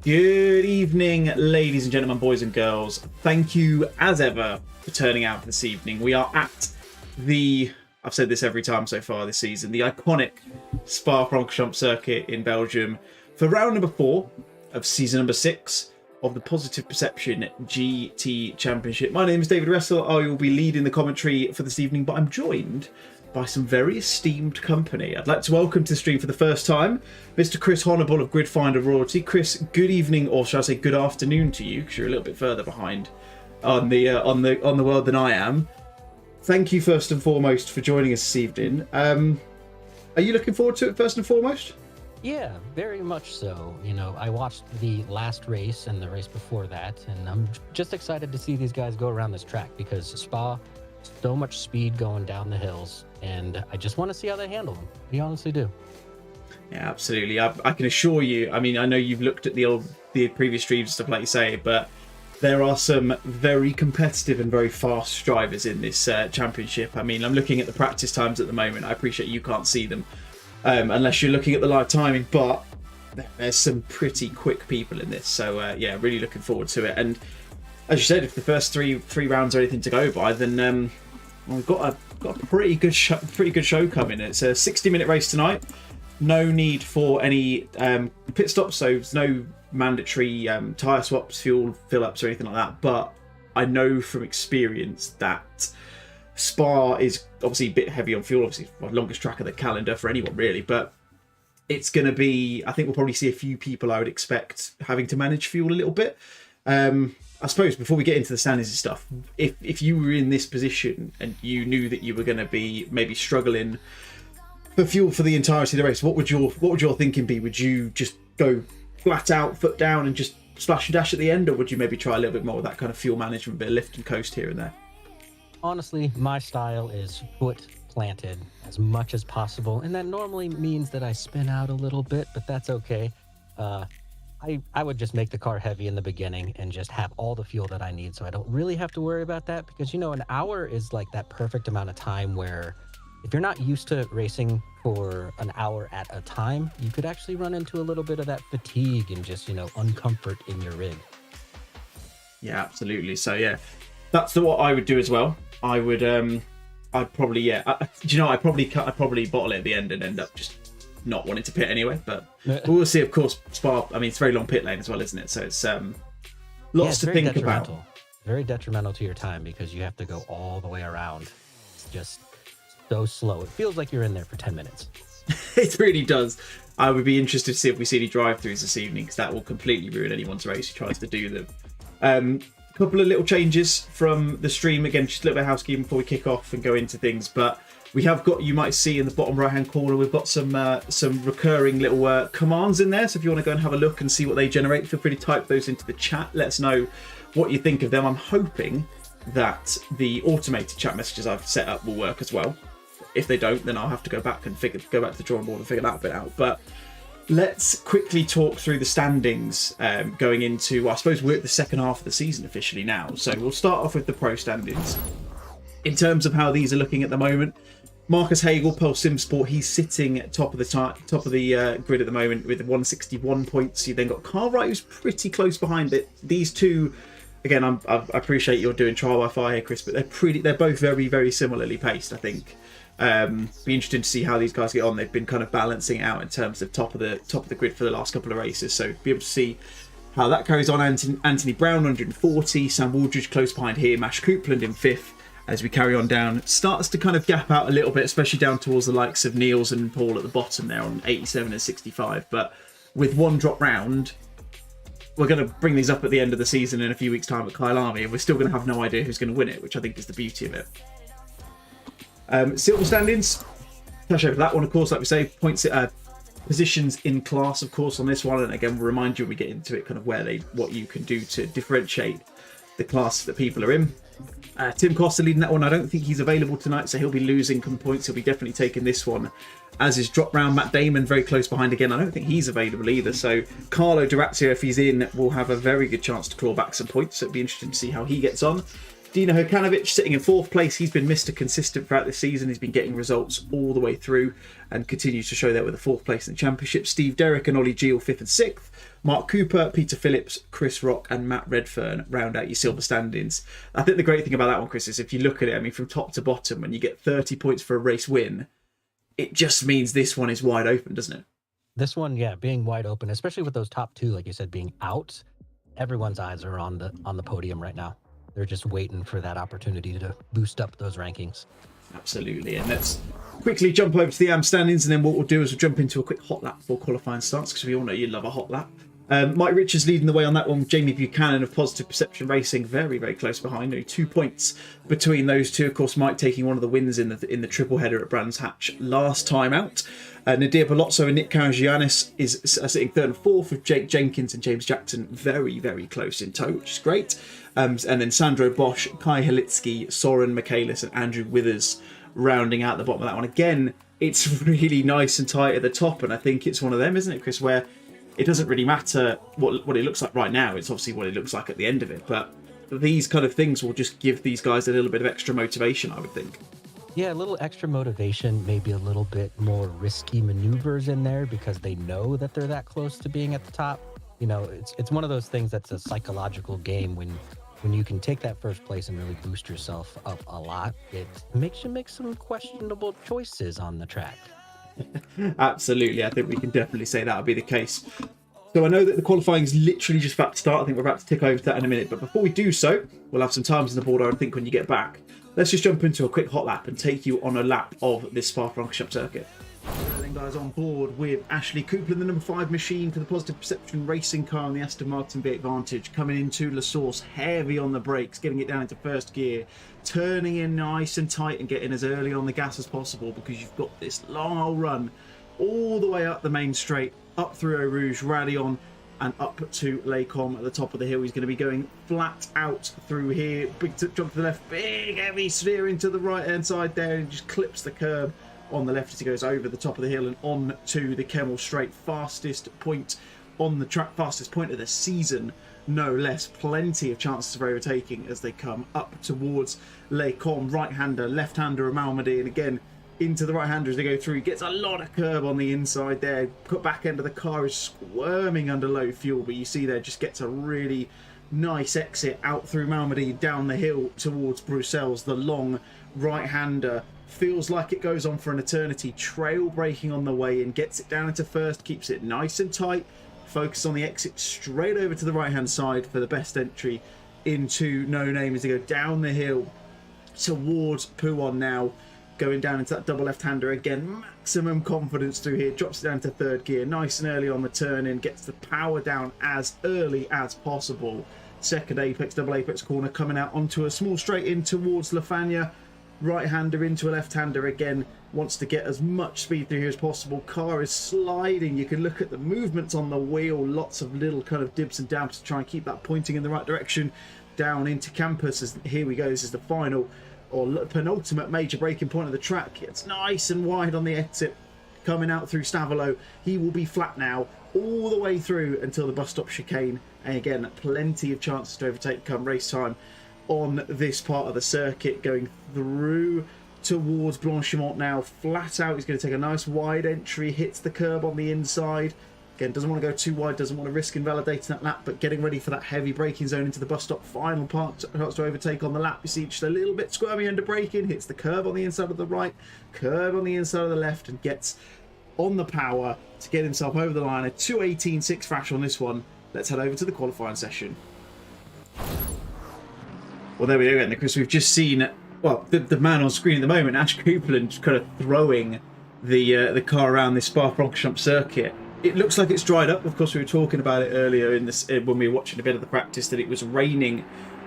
Good evening, ladies and gentlemen, boys and girls. Thank you, as ever, for turning out this evening. We are at I've said this every time so far this season, the iconic Spa-Francorchamps circuit in Belgium for round number 4 of season number 6 of the Positive Perception GT Championship. My name is David Russell. I will be leading the commentary for this evening, but I'm joined by some very esteemed company. I'd like to welcome to the stream for the first time Mr. Chris Honourable of Gridfinder Royalty. Chris, good evening, or shall I say good afternoon to you, because you're a little bit further behind on the world than I am. Thank you first and foremost for joining us this evening. Are you looking forward to it first and foremost? Yeah, very much so. You know, I watched the last race and the race before that, and I'm just excited to see these guys go around this track because Spa, so much speed going down the hills, and I just want to see how they handle them. We honestly do. Yeah, absolutely. I can assure you, I mean, I know you've looked at the previous streams and stuff like you say, but there are some very competitive and very fast drivers in this championship. I mean, I'm looking at the practice times at the moment. I appreciate you can't see them unless you're looking at the live timing, but there's some pretty quick people in this. So yeah, really looking forward to it. And as you said, if the first three rounds are anything to go by, then we've got a pretty good show coming. It's a 60-minute race tonight. No need for any pit stops, so there's no mandatory tyre swaps, fuel fill-ups or anything like that. But I know from experience that Spa is obviously a bit heavy on fuel, obviously the longest track of the calendar for anyone really, but it's going to be, I think we'll probably see a few people I would expect having to manage fuel a little bit. I suppose before we get into the standings and stuff, if you were in this position and you knew that you were going to be maybe struggling for fuel for the entirety of the race, what would your thinking be? Would you just go flat out, foot down, and just splash and dash at the end, or would you maybe try a little bit more of that kind of fuel management, bit of lift and coast here and there? Honestly, my style is foot planted as much as possible, and that normally means that I spin out a little bit, but that's okay. I would just make the car heavy in the beginning and just have all the fuel that I need, so I don't really have to worry about that, because, you know, an hour is like that perfect amount of time where if you're not used to racing for an hour at a time, you could actually run into a little bit of that fatigue and just, you know, uncomfort in your rig. Yeah, absolutely. So yeah, that's what I would do as well. I would, I'd probably, yeah, I'd probably bottle it at the end and end up just not wanting to pit anyway, but we'll see. Of course, Spa, I mean, it's a very long pit lane as well, isn't it? So it's lots to think about. Very detrimental to your time because you have to go all the way around. It's just so slow. It feels like you're in there for 10 minutes. It really does. I would be interested to see if we see any drive-throughs this evening, because that will completely ruin anyone's race who tries to do them. A couple of little changes from the stream. Again, just a little bit of housekeeping before we kick off and go into things, but we have got, you might see in the bottom right hand corner, we've got some recurring little commands in there. So if you want to go and have a look and see what they generate, feel free to type those into the chat. Let us know what you think of them. I'm hoping that the automated chat messages I've set up will work as well. If they don't, then I'll have to go back to the drawing board and figure that bit out. But let's quickly talk through the standings going into, I suppose we're at the second half of the season officially now. So we'll start off with the pro standings. In terms of how these are looking at the moment, Marcus Hagel, Pearl Simsport, he's sitting top of the grid at the moment with 161 points. You then got Cartwright, who's pretty close behind it. These two, again, I appreciate you're doing trial by fire here, Chris, but they're both very, very similarly paced, I think. Be interesting to see how these guys get on. They've been kind of balancing out in terms of top of the grid for the last couple of races, so be able to see how that carries on. Anthony Brown 140, Sam Waldridge close behind here, Mash Coupland in 5th. As we carry on down, it starts to kind of gap out a little bit, especially down towards the likes of Niels and Paul at the bottom there on 87 and 65. But with one drop round, we're going to bring these up at the end of the season in a few weeks' time at Kyle Army, and we're still going to have no idea who's going to win it, which I think is the beauty of it. Silver standings, touch over that one, of course, like we say, points, positions in class, of course, on this one. And again, we'll remind you when we get into it, kind of what you can do to differentiate the class that people are in. Tim Costa leading that one. I don't think he's available tonight, so he'll be losing some points. He'll be definitely taking this one, as is drop round. Matt Damon very close behind again. I don't think he's available either, so Carlo Durazio, if he's in, will have a very good chance to claw back some points, so it'll be interesting to see how he gets on. Dino Hokanovic sitting in 4th place. He's been Mr. Consistent throughout this season. He's been getting results all the way through and continues to show that with a 4th place in the championship. Steve Derrick and Ollie Gill 5th and 6th. Mark Cooper, Peter Phillips, Chris Rock and Matt Redfern round out your silver standings. I think the great thing about that one, Chris, is if you look at it, I mean, from top to bottom, when you get 30 points for a race win, it just means this one is wide open, doesn't it? This one, yeah, being wide open, especially with those top 2, like you said, being out, everyone's eyes are on the podium right now. They're just waiting for that opportunity to boost up those rankings. Absolutely. And let's quickly jump over to the AM standings, and then what we'll do is we'll jump into a quick hot lap before qualifying starts, because we all know you love a hot lap. Mike Richards leading the way on that one. Jamie Buchanan of Positive Perception Racing very, very close behind. Only 2 points between those two. Of course, Mike taking one of the wins in the triple header at Brands Hatch last time out. Nadir Palazzo and Nick Karagiannis is sitting 3rd and 4th, with Jake Jenkins and James Jackson very, very close in tow, which is great. And then Sandro Bosch, Kai Halitsky, Soren Michaelis and Andrew Withers rounding out the bottom of that one. Again, it's really nice and tight at the top, and I think it's one of them, isn't it, Chris, where it doesn't really matter what it looks like right now. It's obviously what it looks like at the end of it, but these kind of things will just give these guys a little bit of extra motivation, I would think. Yeah, a little extra motivation, maybe a little bit more risky maneuvers in there because they know that they're that close to being at the top. You know, it's one of those things that's a psychological game when you can take that first place and really boost yourself up a lot. It makes you make some questionable choices on the track. Absolutely, I think we can definitely say that would be the case. So I know that the qualifying is literally just about to start. I think we're about to tick over to that in a minute. But before we do so, we'll have some times on the board, I think, when you get back. Let's just jump into a quick hot lap and take you on a lap of this Spa-Francorchamps circuit. Then guys, on board with Ashley Coupland, the number 5 machine for the Positive Perception racing car on the Aston Martin V8 Vantage, coming into La Source, heavy on the brakes, getting it down into first gear, turning in nice and tight and getting as early on the gas as possible, because you've got this long old run all the way up the main straight, up through Eau Rouge, Radion, and up to Les Combes at the top of the hill. He's going to be going flat out through here. Big jump to the left, big heavy steering to the right hand side there, and just clips the curb on the left as he goes over the top of the hill and on to the Kemmel Straight. Fastest point on the track, fastest point of the season, no less. Plenty of chances of overtaking as they come up towards Les Combes. Right-hander, left-hander of Malmedy, and again into the right-hander as they go through. He gets a lot of curb on the inside there. Put back end of the car is squirming under low fuel, but you see there just gets a really nice exit out through Malmedy, down the hill towards Bruxelles. The long right-hander feels like it goes on for an eternity, trail braking on the way and gets it down into first, keeps it nice and tight, focus on the exit straight over to the right hand side for the best entry into No Name as they go down the hill towards Pouon now, going down into that double left-hander again. Maximum confidence through here, drops it down to third gear, nice and early on the turn in, gets the power down as early as possible. Second apex, double apex corner, coming out onto a small straight in towards Lafania. Right-hander into a left-hander again, wants to get as much speed through here as possible. Car is sliding, you can look at the movements on the wheel, lots of little kind of dibs and dabs to try and keep that pointing in the right direction. Down into Campus, as here we go, this is the final or penultimate major braking point of the track. It's nice and wide on the exit, coming out through Stavolo. He will be flat now all the way through until the bus stop chicane, and again plenty of chances to overtake come race time on this part of the circuit. Going through towards Blanchimont now, flat out. He's going to take a nice wide entry, hits the curb on the inside. Again, doesn't want to go too wide, doesn't want to risk invalidating that lap, but getting ready for that heavy braking zone into the bus stop. Final part starts to overtake on the lap. You see just a little bit squirmy under braking, hits the curb on the inside of the right, curb on the inside of the left, and gets on the power to get himself over the line. A 2:18.6 thrash on this one. Let's head over to the qualifying session. Well, there we go again, Chris. We've just seen, well, the man on screen at the moment, Ash Coupland, kind of throwing the car around this Spa-Francorchamps circuit. It looks like it's dried up. Of course, we were talking about it earlier in this when we were watching a bit of the practice, that it was raining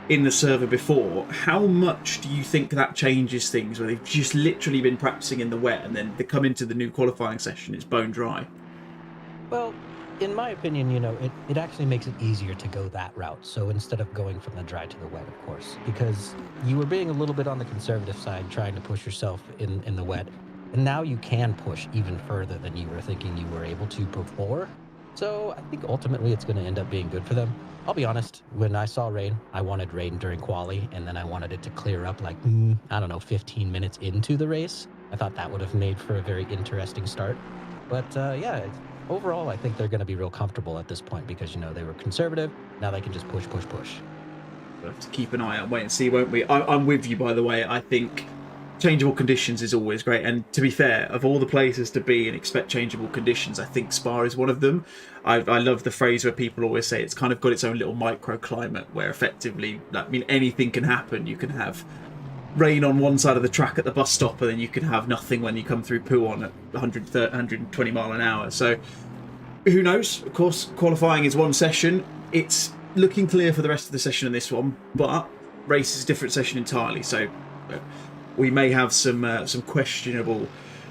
in the server before. How much do you think that changes things, where they've just literally been practicing in the wet and then they come into the new qualifying session, it's bone dry? Well, in my opinion, you know, it actually makes it easier to go that route. So instead of going from the dry to the wet, of course, because you were being a little bit on the conservative side, trying to push yourself in the wet. And now you can push even further than you were thinking you were able to before. So I think ultimately it's going to end up being good for them. I'll be honest, when I saw rain, I wanted rain during quali, and then I wanted it to clear up like, I don't know, 15 minutes into the race. I thought that would have made for a very interesting start. But yeah, overall, I think they're going to be real comfortable at this point because, they were conservative. Now they can just push, push, push. We'll have to keep an eye out, wait and see, won't we? I'm with you, by the way. I think changeable conditions is always great. And to be fair, of all the places to be and expect changeable conditions, I think Spa is one of them. I love the phrase where people always say it's kind of got its own little microclimate where effectively, anything can happen. You can have rain on one side of the track at the bus stop, and then you can have nothing when you come through Puon at 120 mile an hour. So who knows? Of course, qualifying is one session. It's looking clear for the rest of the session in this one, but race is a different session entirely. So we may have some questionable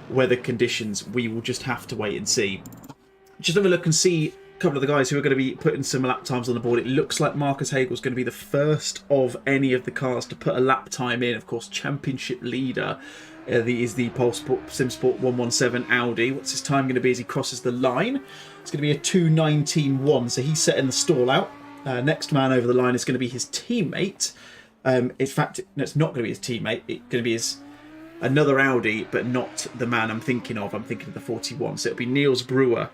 weather conditions. We will just have to wait and see. Just have a look and see a couple of the guys who are going to be putting some lap times on the board. It looks like Marcus Hagel's going to be the first of any of the cars to put a lap time in. Of course, championship leader is the Pole Sport SimSport 117 Audi. What's his time going to be as he crosses the line? It's going to be a 2:19.1, so he's setting the stall out. Next man over the line is going to be his teammate. In fact, no, it's not going to be his teammate. It's going to be another Audi, but not the man I'm thinking of. I'm thinking of the 41. So it'll be Niels Brewer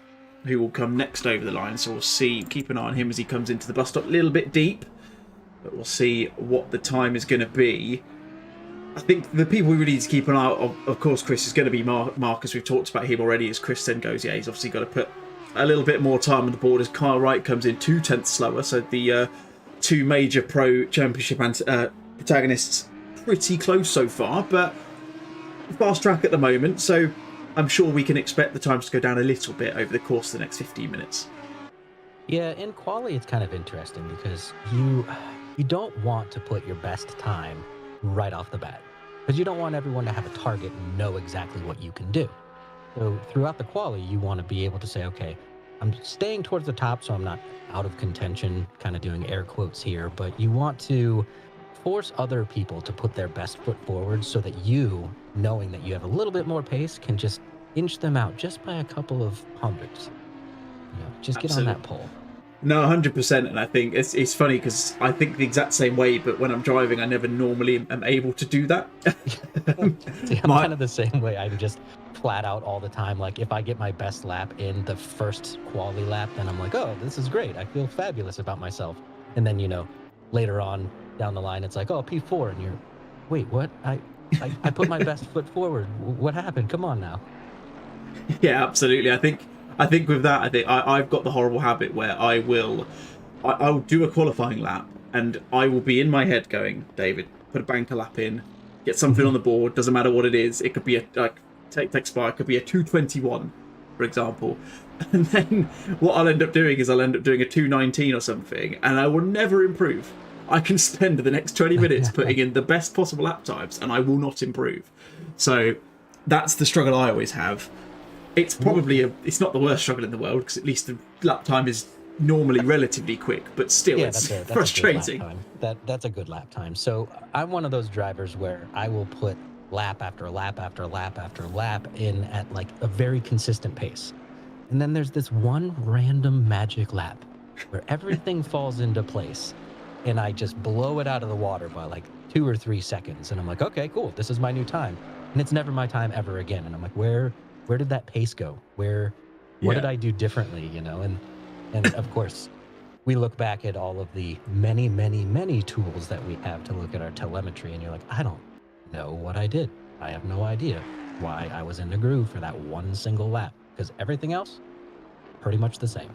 who will come next over the line. So we'll see. Keep an eye on him as he comes into the bus stop. A little bit deep, but we'll see what the time is going to be. I think the people we really need to keep an eye on, of course, Chris, is going to be Marcus. We've talked about him already. As Chris then goes, yeah, he's obviously got to put a little bit more time on the board as Kyle Wright comes in 2/10 slower. So the two major pro championship protagonists pretty close so far, but fast track at the moment. So I'm sure we can expect the times to go down a little bit over the course of the next 15 minutes. Yeah, in quali, it's kind of interesting because you don't want to put your best time right off the bat because you don't want everyone to have a target and know exactly what you can do. So throughout the quali, you want to be able to say, okay, I'm staying towards the top, so I'm not out of contention, kind of doing air quotes here, but you want to force other people to put their best foot forward so that you, knowing that you have a little bit more pace, can just inch them out just by a couple of hundreds. Just get on that pole. No, 100%. And I think it's funny because I think the exact same way, but when I'm driving, I never normally am able to do that. See, I'm kind of the same way. I'm just flat out all the time. Like if I get my best lap in the first quali lap, then I'm like, oh, this is great. I feel fabulous about myself. And then, later on down the line, it's like, oh, P4. And you're, wait, what? I put my best foot forward. What happened? Come on now. Yeah, absolutely. I think with that, I've got the horrible habit where I'll do a qualifying lap and I will be in my head going, David, put a banker lap in, get something on the board, doesn't matter what it is. It could be take Spy, it could be a 2:21, for example. And then what I'll end up doing is I'll end up doing a 2:19 or something, and I will never improve. I can spend the next 20 minutes putting in the best possible lap times, and I will not improve. So that's the struggle I always have. It's probably it's not the worst struggle in the world because at least the lap time is normally relatively quick, but still it's frustrating. That's a good lap time. So I'm one of those drivers where I will put lap after lap after lap after lap in at like a very consistent pace. And then there's this one random magic lap where everything falls into place and I just blow it out of the water by like 2 or 3 seconds. And I'm like, okay, cool. This is my new time. And it's never my time ever again. And I'm like, where did that pace go? What did I do differently? And of course, we look back at all of the many, many, many tools that we have to look at our telemetry. And you're like, I don't know what I did. I have no idea why I was in the groove for that one single lap because everything else, pretty much the same.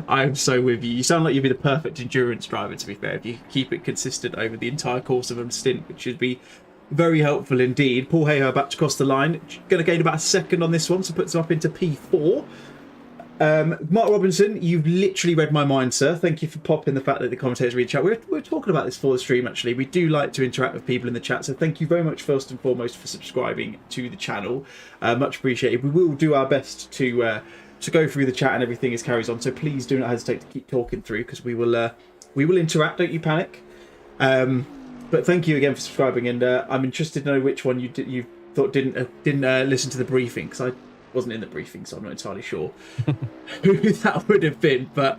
I'm so with you. You sound like you'd be the perfect endurance driver, to be fair, if you keep it consistent over the entire course of a stint, which should be very helpful indeed. Paul Hayhoe about to cross the line. Going to gain about a second on this one, so puts him up into P4. Mark Robinson, you've literally read my mind, sir. Thank you for popping the fact that the commentators read chat. We're talking about this for the stream, actually. We do like to interact with people in the chat, so thank you very much, first and foremost, for subscribing to the channel. Much appreciated. We will do our best to go through the chat and everything as carries on, so please do not hesitate to keep talking through, because we will interact, don't you panic. But thank you again for subscribing, and I'm interested to know which one you thought didn't listen to the briefing, because I wasn't in the briefing, so I'm not entirely sure who that would have been. But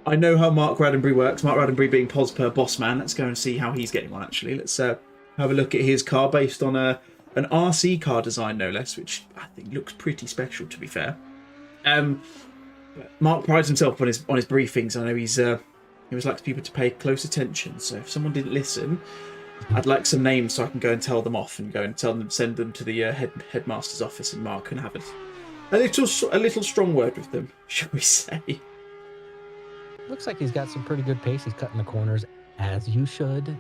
I know how Mark Roddenberry works. Mark Roddenberry being Posper boss man. Let's go and see how he's getting on. Actually, let's have a look at his car based on an RC car design, no less, which I think looks pretty special. To be fair, Mark prides himself on his briefings. I know he always likes people to pay close attention. So if someone didn't listen, I'd like some names so I can go and tell them off and go and tell them, send them to the headmaster's office, and Mark can have a little strong word with them, shall we say? Looks like he's got some pretty good pace. He's cutting the corners as you should.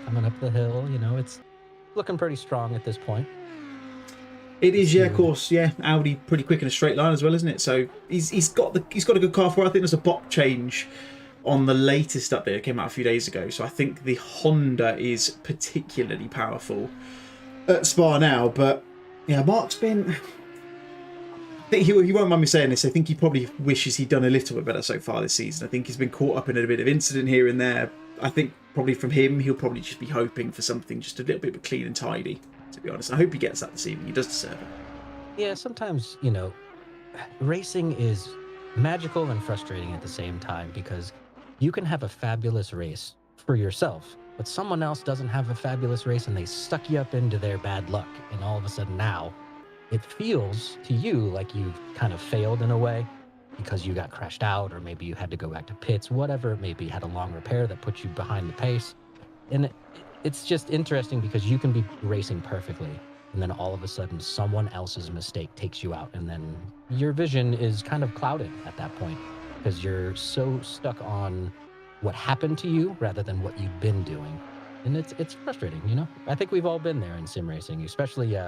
Coming up the hill, it's looking pretty strong at this point. It is, yeah, of course, yeah. Audi pretty quick in a straight line as well, isn't it? So he's got a good car for it. I think there's a bop change on the latest update that came out a few days ago. So I think the Honda is particularly powerful at Spa now. But yeah, Mark's been. I think he won't mind me saying this. I think he probably wishes he'd done a little bit better so far this season. I think he's been caught up in a bit of incident here and there. I think probably from him, he'll probably just be hoping for something just a little bit clean and tidy, to be honest. I hope he gets that this evening. He does deserve it. Yeah, sometimes, racing is magical and frustrating at the same time, because you can have a fabulous race for yourself, but someone else doesn't have a fabulous race and they suck you up into their bad luck. And all of a sudden now, it feels to you like you've kind of failed in a way because you got crashed out, or maybe you had to go back to pits, whatever it may be, had a long repair that put you behind the pace. And it's just interesting because you can be racing perfectly, and then all of a sudden someone else's mistake takes you out, and then your vision is kind of clouded at that point because you're so stuck on what happened to you rather than what you've been doing. And it's frustrating, I think we've all been there in sim racing, especially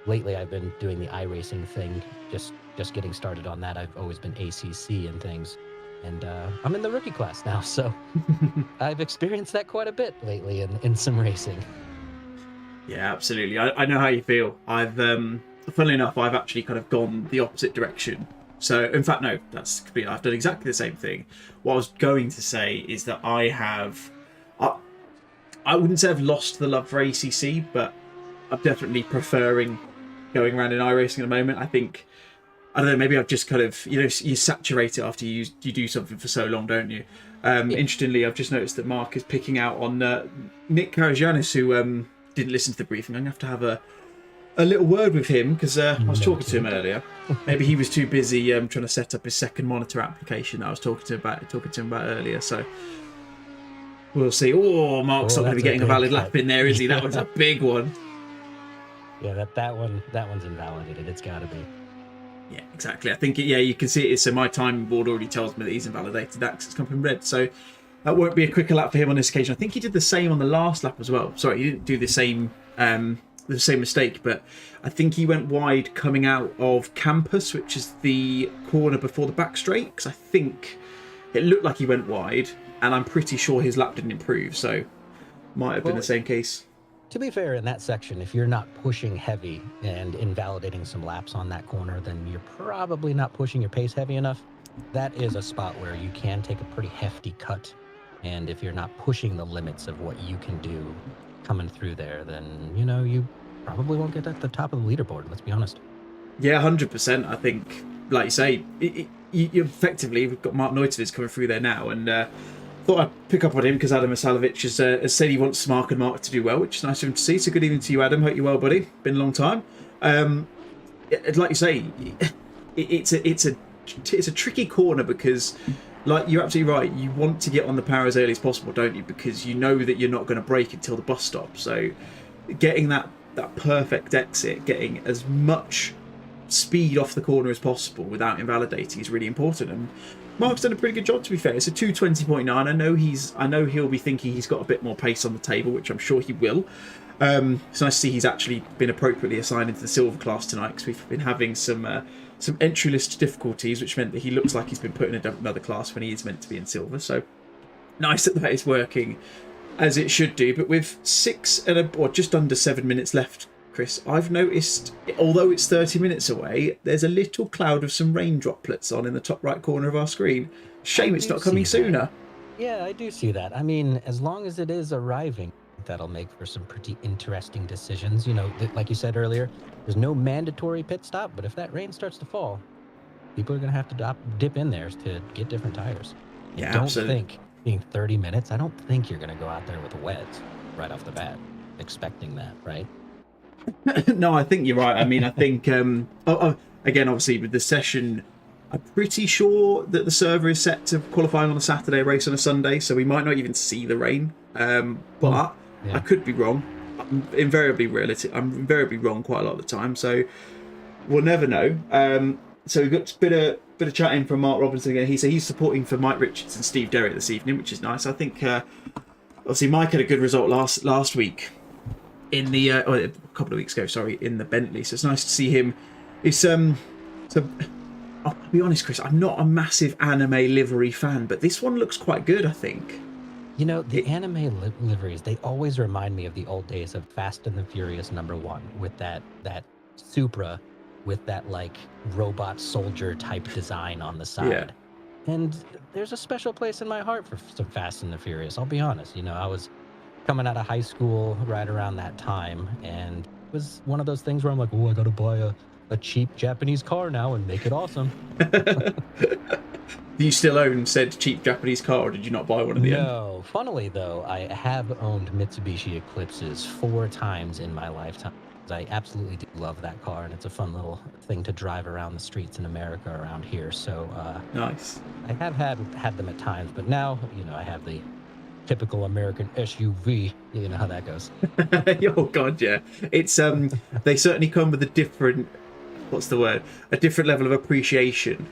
lately. I've been doing the iRacing thing, just getting started on that. I've always been ACC and things, and I'm in the rookie class now, so I've experienced that quite a bit lately in sim racing. Yeah, absolutely. I know how you feel. Funnily enough, I've actually kind of gone the opposite direction. So, in fact, no, I've done exactly the same thing. What I was going to say is that I wouldn't say I've lost the love for ACC, but I'm definitely preferring going around in iRacing at the moment. I think, I don't know, maybe I've just kind of, you saturate it after you do something for so long, don't you? Yeah. Interestingly, I've just noticed that Mark is picking out on Nick Karagianis, who didn't listen to the briefing. I'm going to have to have a little word with him because I was talking to him earlier. Maybe he was too busy trying to set up his second monitor application that I was talking to him about earlier. So we'll see. Oh, Mark's not going to be getting a valid lap in there, is he? That was a big one. Yeah, that one's invalidated. It's got to be. Yeah, exactly. I think, you can see it. So my timing board already tells me that he's invalidated that because it's come from red. So that won't be a quicker lap for him on this occasion. I think he did the same on the last lap as well. Sorry, he didn't do the same mistake, but I think he went wide coming out of Campus, which is the corner before the back straight, because I think it looked like he went wide, and I'm pretty sure his lap didn't improve. So might have been the same case. To be fair, in that section, if you're not pushing heavy and invalidating some laps on that corner, then you're probably not pushing your pace heavy enough. That is a spot where you can take a pretty hefty cut. And if you're not pushing the limits of what you can do coming through there, then, you probably won't get at the top of the leaderboard, let's be honest. Yeah, 100%. I think, like you say, you effectively, we've got Mark Neutovitz coming through there now, and thought I'd pick up on him because Adam Asalovic has said he wants Mark and Mark to do well, which is nice of him to see. So good evening to you, Adam. Hope you're well, buddy. Been a long time. Like you say, it's a tricky corner because, like, you're absolutely right. You want to get on the power as early as possible, don't you? Because you know that you're not going to brake until the bus stop. So getting that perfect exit, getting as much speed off the corner as possible without invalidating is really important. And Mark's done a pretty good job, to be fair. It's a 2:20.9. I know he'll be thinking he's got a bit more pace on the table, which I'm sure he will. It's nice to see he's actually been appropriately assigned into the silver class tonight, because we've been having some entry list difficulties, which meant that he looks like he's been put in another class when he is meant to be in silver. So nice that is working as it should do. But with just under 7 minutes left, Chris, I've noticed, although it's 30 minutes away, there's a little cloud of some rain droplets on in the top right corner of our screen. Shame it's not coming sooner. Yeah, I do see that. I mean, as long as it is arriving, that'll make for some pretty interesting decisions. Like you said earlier, there's no mandatory pit stop, but if that rain starts to fall, people are going to have to dip in there to get different tires. And Yeah, don't absolutely. think being 30 minutes, I don't think you're going to go out there with wets right off the bat, expecting that, right? No, I think you're right. I mean, I think again, obviously with the session, I'm pretty sure that the server is set to qualifying on a Saturday, race on a Sunday, so we might not even see the rain. But I Yeah. could be wrong. I'm invariably wrong quite a lot of the time, so we'll never know. So we've got a bit of chatting from Mark Robinson again. He said he's supporting for Mike Richards and Steve Derrick this evening, which is nice. I think obviously Mike had a good result last week in the or a couple of weeks ago, sorry, in the Bentley. So it's nice to see him. It's so I'll be honest, Chris, I'm not a massive anime livery fan, but this one looks quite good, I think. You know, the It, anime liveries, they always remind me of the old days of Fast and the Furious #1 with that Supra with that like robot soldier type design on the yeah. side. And there's a special place in my heart for some Fast and the Furious. I'll be honest. You know, I was coming out of high school right around that time, and it was one of those things where I'm like, oh, I got to buy a cheap Japanese car now and make it awesome. Do you still own said cheap Japanese car, or did you not buy one in the end? No, funnily though, I have owned Mitsubishi Eclipses 4 times in my lifetime. I absolutely do love that car, and it's a fun little thing to drive around the streets in America around here. So Nice. I have had them at times, but now you know I have the typical American SUV. You know how that goes. Oh God, yeah. It's they certainly come with a different, what's the word? A different level of appreciation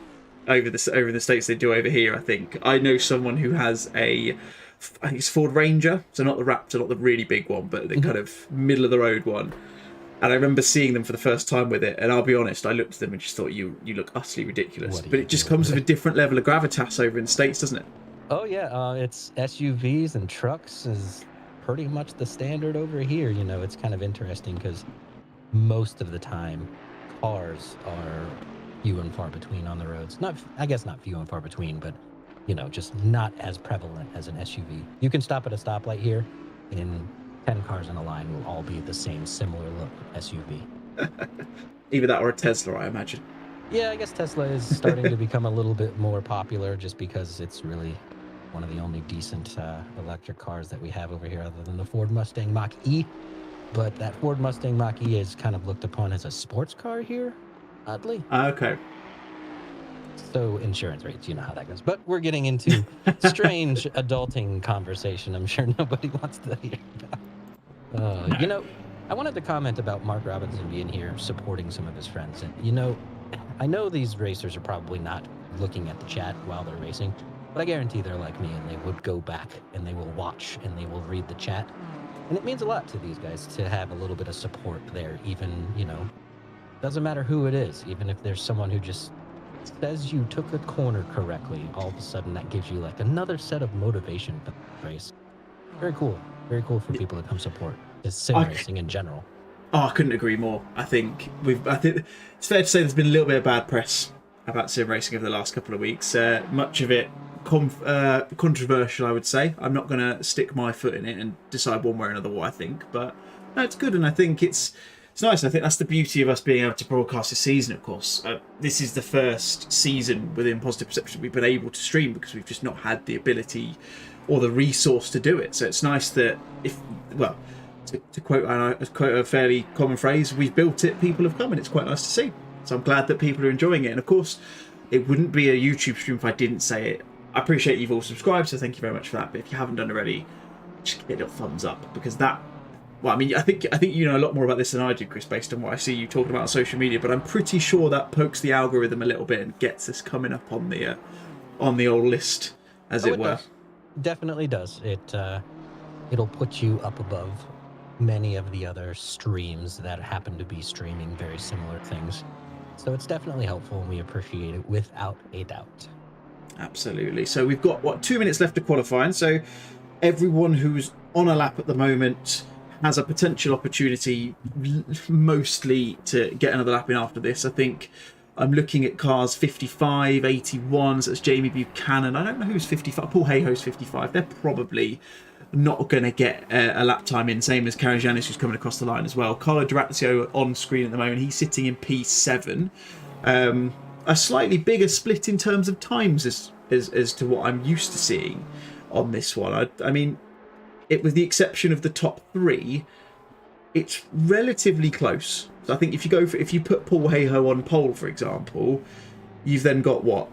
over the states they do over here. I think I know someone who has I think it's Ford Ranger, so not the Raptor, not the really big one, but the kind of middle of the road one. And I remember seeing them for the first time with it, and I'll be honest, I looked at them and just thought, you look utterly ridiculous. What are But you it just doing? comes with a different level of gravitas over in the states, doesn't it? Oh yeah, it's SUVs and trucks is pretty much the standard over here. You know, it's kind of interesting because most of the time, cars are few and far between on the roads. Not, I guess, not few and far between, but you know, just not as prevalent as an SUV. You can stop at a stoplight here, and 10 cars in a line will all be the same similar look SUV. Either that or a Tesla, I imagine. Yeah, I guess Tesla is starting to become a little bit more popular just because it's really one of the only decent electric cars that we have over here other than the Ford Mustang Mach-E. But that Ford Mustang Mach-E is kind of looked upon as a sports car here, oddly. Okay. So insurance rates, you know how that goes. But we're getting into strange adulting conversation I'm sure nobody wants to hear about. You know, I wanted to comment about Mark Robinson being here supporting some of his friends. And, you know, I know these racers are probably not looking at the chat while they're racing, but I guarantee they're like me and they would go back and they will watch and they will read the chat. And it means a lot to these guys to have a little bit of support there, even, you know, doesn't matter who it is, even if there's someone who just says you took a corner correctly, all of a sudden that gives you like another set of motivation for the race. Very cool. Very cool for people to come support just sim racing in general. Oh, I couldn't agree more. I think it's fair to say there's been a little bit of bad press about sim racing over the last couple of weeks. Much of it controversial, I would say. I'm not going to stick my foot in it and decide one way or another what I think, but no, it's good, and I think it's nice. I think that's the beauty of us being able to broadcast this season. Of course, this is the first season within Positive Perception we've been able to stream because we've just not had the ability or the resource to do it. So it's nice that to quote a fairly common phrase, we've built it, people have come, and it's quite nice to see. So I'm glad that people are enjoying it. And of course, it wouldn't be a YouTube stream if I didn't say it. I appreciate you've all subscribed, so thank you very much for that. But if you haven't done already, just give it a thumbs up, because that. Well, I mean, I think you know a lot more about this than I do, Chris, based on what I see you talking about on social media. But I'm pretty sure that pokes the algorithm a little bit and gets us coming up on the old list, as it were. Does. Definitely does. It'll put you up above many of the other streams that happen to be streaming very similar things. So it's definitely helpful, and we appreciate it without a doubt. Absolutely. So we've got 2 minutes left to qualifying. So everyone who's on a lap at the moment has a potential opportunity, mostly to get another lap in after this. I think I'm looking at cars 55, 81. So that's Jamie Buchanan. I don't know who's 55. Paul Hayhoe's 55. They're probably not going to get a lap time in. Same as Karen Janis, who's coming across the line as well. Carlo Durazio on screen at the moment. He's sitting in P7. A slightly bigger split in terms of times as to what I'm used to seeing on this one. I mean, it with the exception of the top 3, it's relatively close. So I think if you put Paul Hayhoe on pole, for example, you've then got what,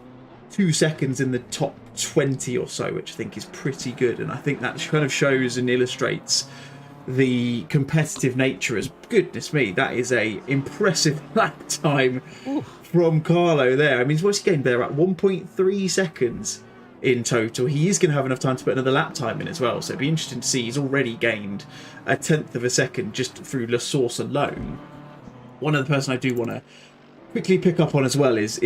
2 seconds in the top 20 or so, which I think is pretty good. And I think that kind of shows and illustrates the competitive nature. As goodness me, that is a impressive lap time from Carlo there. I mean, what's he gained there at 1.3 seconds in total? He is going to have enough time to put another lap time in as well, so it'd be interesting to see. He's already gained a 1/10 of a second just through La Source alone. One other person I do want to quickly pick up on as well is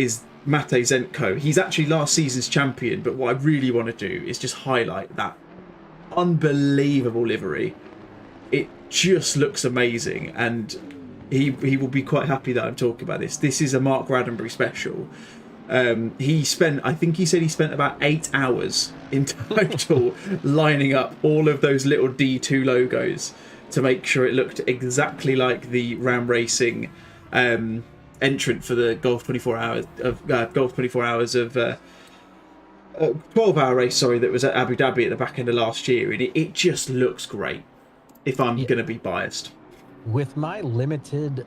Mate Zenko. He's actually last season's champion, but what I really want to do is just highlight that unbelievable livery. It just looks amazing, and he will be quite happy that I'm talking about this. This is a Mark Roddenberry special. I think he said he spent about 8 hours in total lining up all of those little D2 logos to make sure it looked exactly like the Ram Racing entrant for the Golf 24 hours of 12-hour race, sorry, that was at Abu Dhabi at the back end of last year, and it just looks great, if I'm going to be biased. With my limited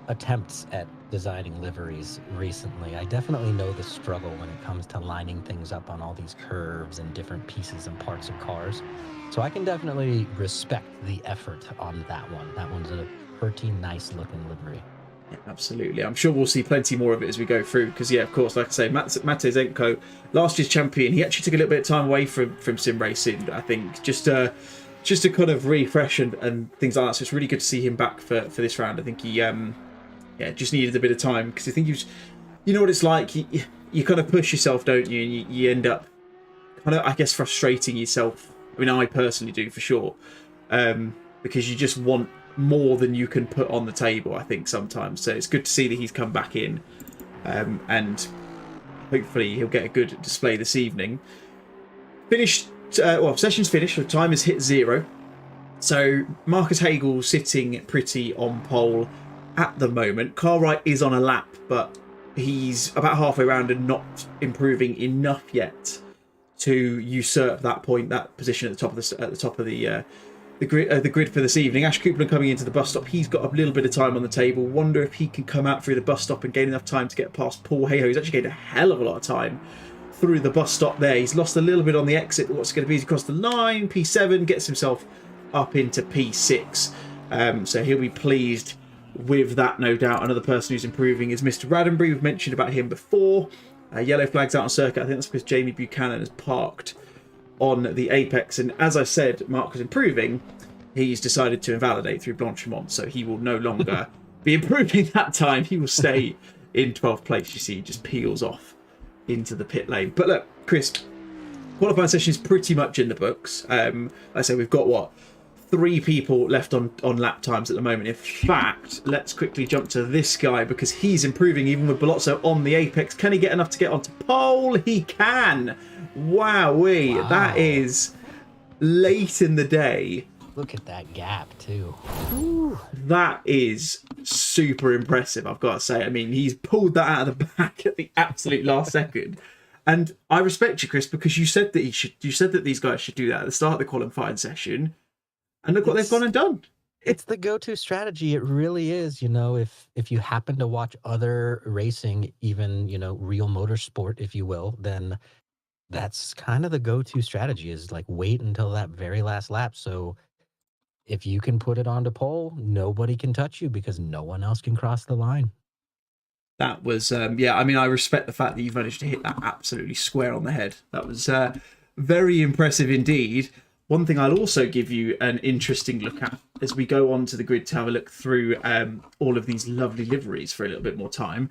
attempts at designing liveries recently, I definitely know the struggle when it comes to lining things up on all these curves and different pieces and parts of cars. So I can definitely respect the effort on that one. That one's a pretty nice looking livery. Yeah, absolutely. I'm sure we'll see plenty more of it as we go through, because yeah, of course, like I say, Mate Zenko, last year's champion, he actually took a little bit of time away from sim racing, I think, just to kind of refresh and things like that. So it's really good to see him back for this round. I think he just needed a bit of time, because I think you know what it's like, you kind of push yourself, don't you, and you end up kind of, I guess, frustrating yourself. I mean, I personally do, for sure, because you just want more than you can put on the table, I think, sometimes. So it's good to see that he's come back in, and hopefully he'll get a good display this evening. Session's finished, so time has hit 0. So Marcus Hagel sitting pretty on pole at the moment. Cartwright is on a lap, but he's about halfway around and not improving enough yet to usurp that position at the top of the grid for this evening. Ash Coupland coming into the bus stop. He's got a little bit of time on the table. Wonder if he can come out through the bus stop and gain enough time to get past Paul Hayhoe. He's actually gained a hell of a lot of time through the bus stop there. He's lost a little bit on the exit, but what's going to be, he's across the line. P7 gets himself up into P6. So he'll be pleased with that, no doubt. Another person who's improving is Mr. Roddenberry. We've mentioned about him before. Yellow flags out on circuit. I think that's because Jamie Buchanan has parked on the apex, and as I said, Mark was improving. He's decided to invalidate through Blanchimont, so he will no longer be improving that time. He will stay in 12th place. You see, he just peels off into the pit lane. But look, Chris, qualifying session is pretty much in the books. I say we've got 3 people left on lap times at the moment. In fact, let's quickly jump to this guy, because he's improving even with Bellozzo on the apex. Can he get enough to get onto pole? He can. Wowee. Wow. That is late in the day. Look at that gap too. Ooh. That is super impressive, I've got to say. I mean, he's pulled that out of the back at the absolute last second. And I respect you, Chris, because you said that these guys should do that at the start of the qualifying session. And look what they've gone and done. It's the go-to strategy. It really is. You know, if you happen to watch other racing, even, real motorsport, if you will, then that's kind of the go-to strategy, is like wait until that very last lap. So if you can put it onto pole, nobody can touch you because no one else can cross the line. That was, I mean, I respect the fact that you've managed to hit that absolutely square on the head. That was very impressive indeed. One thing I'll also give you an interesting look at as we go on to the grid to have a look through all of these lovely liveries for a little bit more time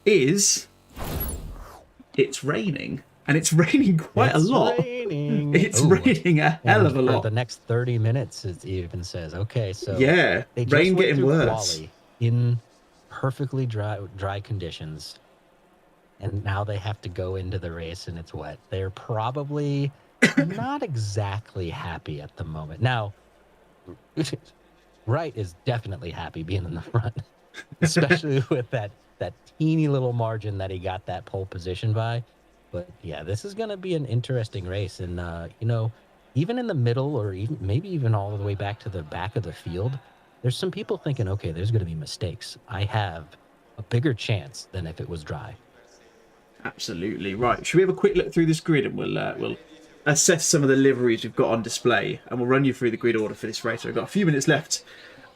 is it's raining. And it's raining quite a lot. It's raining a hell of a lot. For the next 30 minutes, it even says. Okay, so yeah, they just rain went getting through worse. Quali in perfectly dry conditions, and now they have to go into the race and it's wet. They're probably not exactly happy at the moment. Now, Wright is definitely happy being in the front, especially with that teeny little margin that he got that pole position by. But yeah, this is going to be an interesting race. And, even in the middle or even maybe even all the way back to the back of the field, there's some people thinking, okay, there's going to be mistakes. I have a bigger chance than if it was dry. Absolutely. Right. Should we have a quick look through this grid and we'll assess some of the liveries we've got on display and we'll run you through the grid order for this race. We've got a few minutes left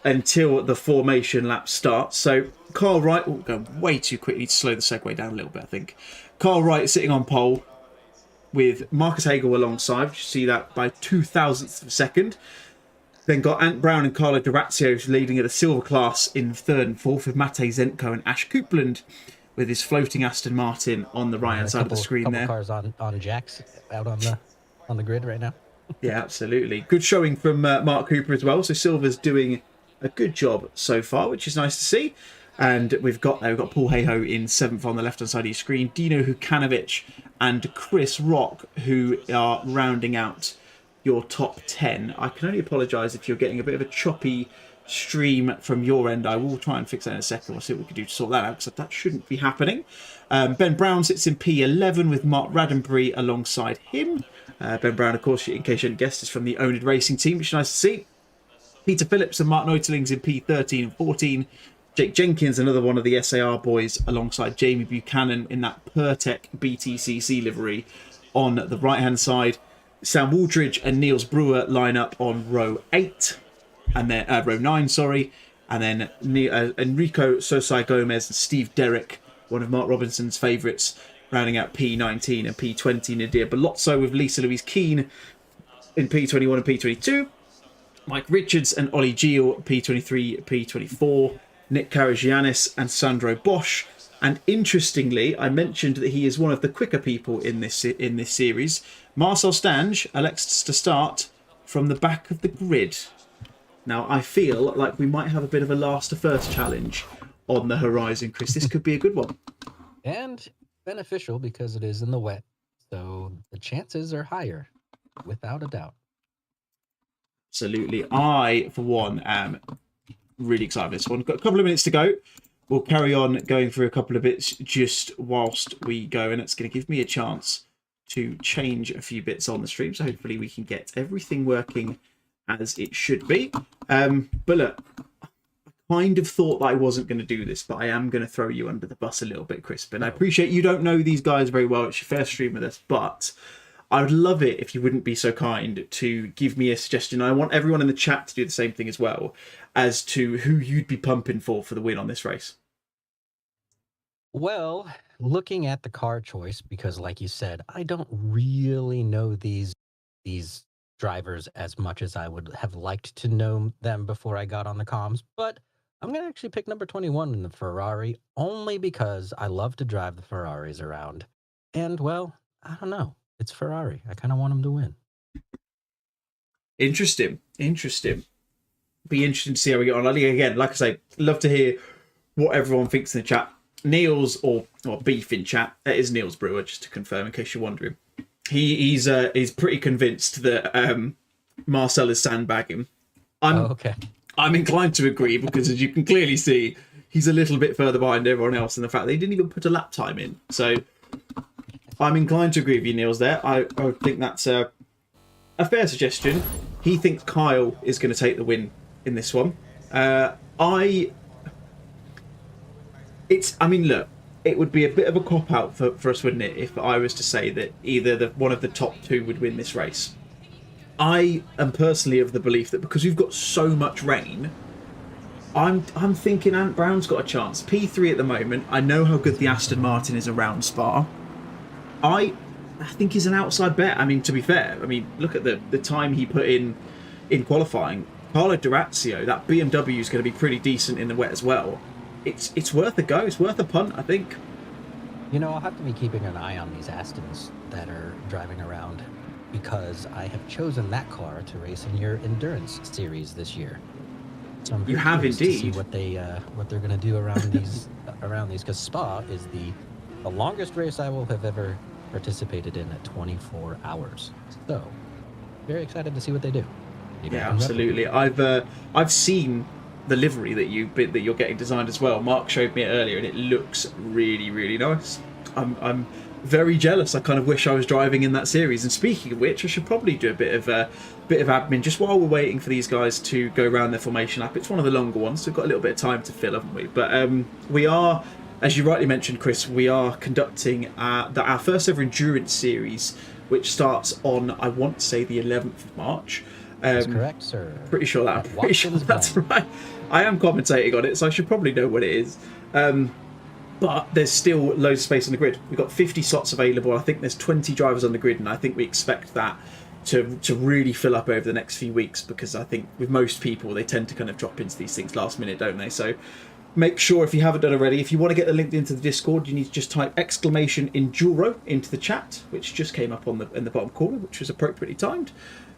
until the formation lap starts. So Carl Wright, will go way too quickly to slow the segue down a little bit, I think. Carl Wright sitting on pole with Marcus Hagel alongside. You see that by 0.02 of a second. Then got Ant Brown and Carlo Durazio leading at the silver class in third and fourth, with Mate Zenko and Ash Coupland with his floating Aston Martin on the right hand side of the screen there. Cars on jacks out on the grid right now. Yeah, absolutely. Good showing from Mark Cooper as well. So Silver's doing a good job so far, which is nice to see. And we've got Paul Hayhoe in seventh on the left hand side of your screen. Dino Hukanovic and Chris Rock, who are rounding out your top 10. I can only apologise if you're getting a bit of a choppy stream from your end. I will try and fix that in a second. We'll see what we can do to sort that out, because that shouldn't be happening. Ben Brown sits in P11 with Mark Raddenbury alongside him. Ben Brown, of course, in case you hadn't guessed, is from the Owned Racing team, which is nice to see. Peter Phillips and Mark Neuteling's in P13 and 14. Jake Jenkins, another one of the SAR boys, alongside Jamie Buchanan in that Pertec BTCC livery on the right-hand side. Sam Waldridge and Niels Brewer line up on row 8, and then row 9, sorry. And then Enrico Sosai Gomez and Steve Derrick, one of Mark Robinson's favourites, rounding out P19 and P20. Nadia Belozzo with Lisa Louise Keane in P21 and P22. Mike Richards and Ollie Gio, P23, P24. Nick Karagiannis and Sandro Bosch. And interestingly, I mentioned that he is one of the quicker people in this series. Marcel Stange elects to start from the back of the grid. Now, I feel like we might have a bit of a last to first challenge on the horizon, Chris. This could be a good one. And beneficial because it is in the wet. So the chances are higher, without a doubt. Absolutely. I, for one, am really excited for this one. Got a couple of minutes to go. We'll carry on going through a couple of bits just whilst we go, and it's going to give me a chance to change a few bits on the stream, so hopefully we can get everything working as it should be. But look, I kind of thought that I wasn't going to do this, but I am going to throw you under the bus a little bit, Crispin. I appreciate you don't know these guys very well. It's your first stream with us, but I would love it if you wouldn't be so kind to give me a suggestion. I want everyone in the chat to do the same thing as well, as to who you'd be pumping for the win on this race. Well, looking at the car choice, because like you said, I don't really know these drivers as much as I would have liked to know them before I got on the comms, but I'm going to actually pick number 21 in the Ferrari, only because I love to drive the Ferraris around. And, well, I don't know. It's Ferrari. I kind of want them to win. Interesting. Be interesting to see how we get on. Again, like I say, love to hear what everyone thinks in the chat. Niels, or Beef in chat, it is Niels Brewer, just to confirm, in case you're wondering. He's pretty convinced that Marcel is sandbagging. Okay. I'm inclined to agree, because as you can clearly see, he's a little bit further behind everyone else in the fact that he didn't even put a lap time in. So I'm inclined to agree with you, Niels, there. I think that's a fair suggestion. He thinks Kyle is going to take the win in this one. Look, it would be a bit of a cop-out for us, wouldn't it, if I was to say that either one of the top two would win this race. I am personally of the belief that because we've got so much rain, I'm thinking Ant Brown's got a chance. P3 at the moment. I know how good the Aston Martin is around Spa. I think he's an outside bet. I mean, to be fair, look at the time he put in qualifying. Carlo Durazio, that BMW is going to be pretty decent in the wet as well. It's worth a go. It's worth a punt, I think. I'll have to be keeping an eye on these Astons that are driving around, because I have chosen that car to race in your endurance series this year. So I'm you have indeed. To see what they're going to do around these because Spa is the longest race I will have ever participated in at 24 hours. So very excited to see what they do. Maybe yeah, absolutely. I've seen the livery that you're getting designed as well. Mark showed me it earlier, and it looks really, really nice. I'm very jealous. I kind of wish I was driving in that series. And speaking of which, I should probably do a bit of admin just while we're waiting for these guys to go around their formation lap. It's one of the longer ones, so we've got a little bit of time to fill, haven't we? But we are, as you rightly mentioned, Chris, we are conducting our first ever endurance series, which starts on, I want to say, the 11th of March. That's correct, sir. Pretty sure that's right. I am commentating on it, so I should probably know what it is. But there's still loads of space on the grid. We've got 50 slots available. I think there's 20 drivers on the grid, and I think we expect that to really fill up over the next few weeks, because I think with most people, they tend to kind of drop into these things last minute, don't they? So make sure, if you haven't done already, if you want to get the link into the Discord, you need to just type !Enduro into the chat, which just came up in the bottom corner, which was appropriately timed.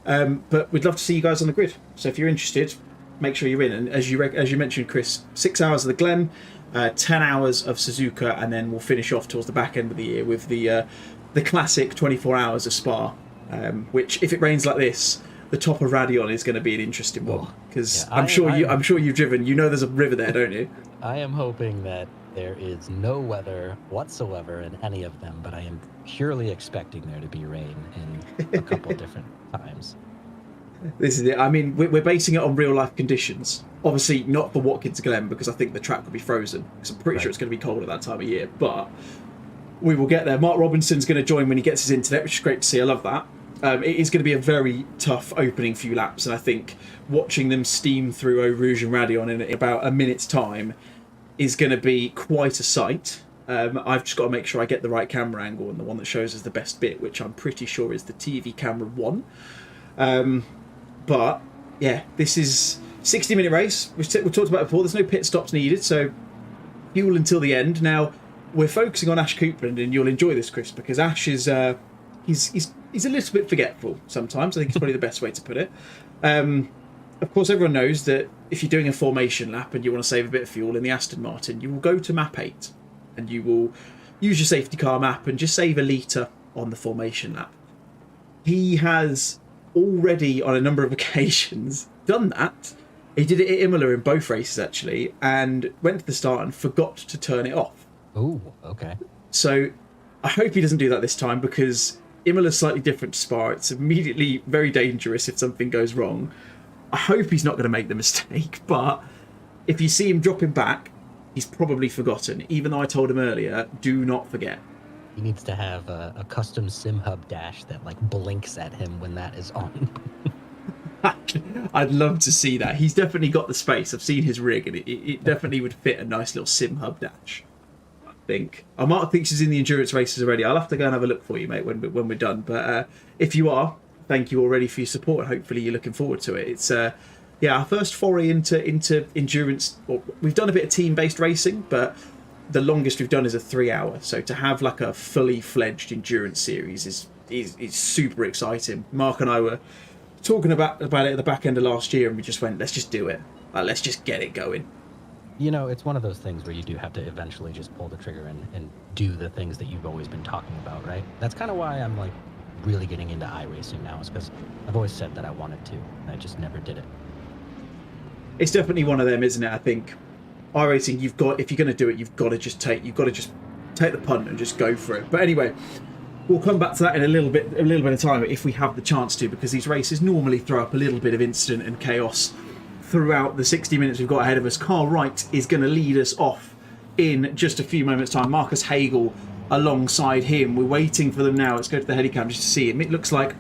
But we'd love to see you guys on the grid. So if you're interested, make sure you're in. And as you mentioned, Chris, 6 hours of the Glen, 10 hours of Suzuka, and then we'll finish off towards the back end of the year with the classic 24 hours of Spa, which, if it rains like this, the top of Radion is going to be an interesting one, because I'm sure you've driven. You know there's a river there, don't you? I am hoping that there is no weather whatsoever in any of them, but I am purely expecting there to be rain in a couple different times. This is it. I mean, we're basing it on real life conditions. Obviously, not for Watkins Glen, because I think the track will be frozen, because I'm pretty sure it's going to be cold at that time of year. But we will get there. Mark Robinson's going to join when he gets his internet, which is great to see. I love that. It is going to be a very tough opening few laps, and I think watching them steam through Eau Rouge and Radion in about a minute's time is going to be quite a sight. I've just got to make sure I get the right camera angle and the one that shows us the best bit, which I'm pretty sure is the TV camera 1. But yeah, this is 60-minute race. We've talked about it before. There's no pit stops needed, so fuel until the end. Now we're focusing on Ash Coupland, and you'll enjoy this, Chris, because Ash is he's a little bit forgetful sometimes. I think it's probably the best way to put it. Of course, everyone knows that if you're doing a formation lap and you want to save a bit of fuel in the Aston Martin, you will go to map 8 and you will use your safety car map and just save a litre on the formation lap. He has already, on a number of occasions, done that. He did it at Imola in both races, actually, and went to the start and forgot to turn it off. Oh, okay. So I hope he doesn't do that this time, because Imola's slightly different to Spa. It's immediately very dangerous if something goes wrong. I hope he's not going to make the mistake, but if you see him dropping back, he's probably forgotten. Even though I told him earlier, do not forget. He needs to have a custom sim hub dash that like blinks at him when that is on. I'd love to see that. He's definitely got the space. I've seen his rig, and it definitely would fit a nice little sim hub dash. I think. Mark thinks he's in the endurance races already. I'll have to go and have a look for you, mate, when we're done. But if you are, thank you already for your support. Hopefully you're looking forward to it. It's our first foray into endurance. Well, we've done a bit of team-based racing, but the longest we've done is a 3-hour. So to have like a fully fledged endurance series is super exciting. Mark and I were talking about it at the back end of last year, and we just went, let's just do it. Let's just get it going. You know, it's one of those things where you do have to eventually just pull the trigger and do the things that you've always been talking about, right? That's kind of why I'm like really getting into iRacing now, is because I've always said that I wanted to, and I just never did it. It's definitely one of them, isn't it? I think iRacing, if you're going to do it, you've got to just take the punt and just go for it. But anyway, we'll come back to that in a little bit of time if we have the chance to, because these races normally throw up a little bit of incident and chaos throughout the 60 minutes we've got ahead of us. Carl Wright is going to lead us off in just a few moments' time. Marcus Hagel alongside him. We're waiting for them now. Let's go to the Headicam just to see him. It looks like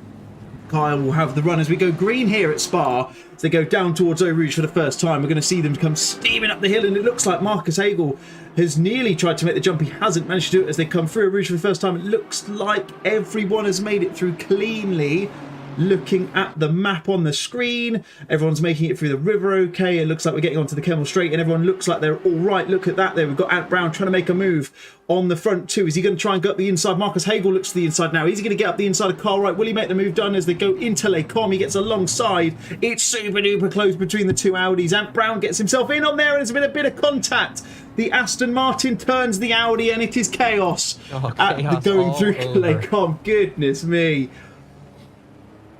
Kyle will have the run as we go green here at Spa. As they go down towards Eau Rouge for the first time, we're going to see them come steaming up the hill, and it looks like Marcus Hagel has nearly tried to make the jump. He hasn't managed to do it as they come through Eau Rouge for the first time. It looks like everyone has made it through cleanly. Looking at the map on the screen, everyone's making it through the river okay. It looks like we're getting onto the Kemmel Straight, and everyone looks like they're all right. Look at that there. We've got Ant Brown trying to make a move on the front too. Is he going to try and go up the inside? Marcus Hagel looks to the inside now. Is he going to get up the inside of Carl Wright? Will he make the move done as they go into Les Combes? He gets alongside. It's super duper close between the two Audis. Ant Brown gets himself in on there, and there's been a bit of contact. The Aston Martin turns the Audi, and it is chaos, going through Les Combes. Goodness me.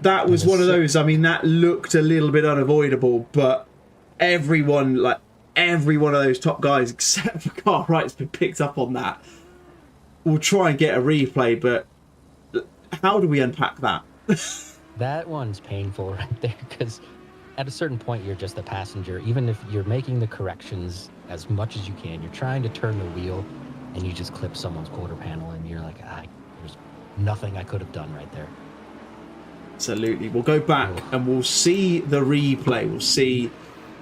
That was one of those, I mean, that looked a little bit unavoidable, but every one of those top guys, except for Carl Wright's been picked up on that. we'll try and get a replay, but how do we unpack that? That one's painful right there, because at a certain point you're just the passenger. Even if you're making the corrections as much as you can, you're trying to turn the wheel and you just clip someone's quarter panel and you're like, there's nothing I could have done right there. Absolutely. We'll go back and we'll see the replay. We'll see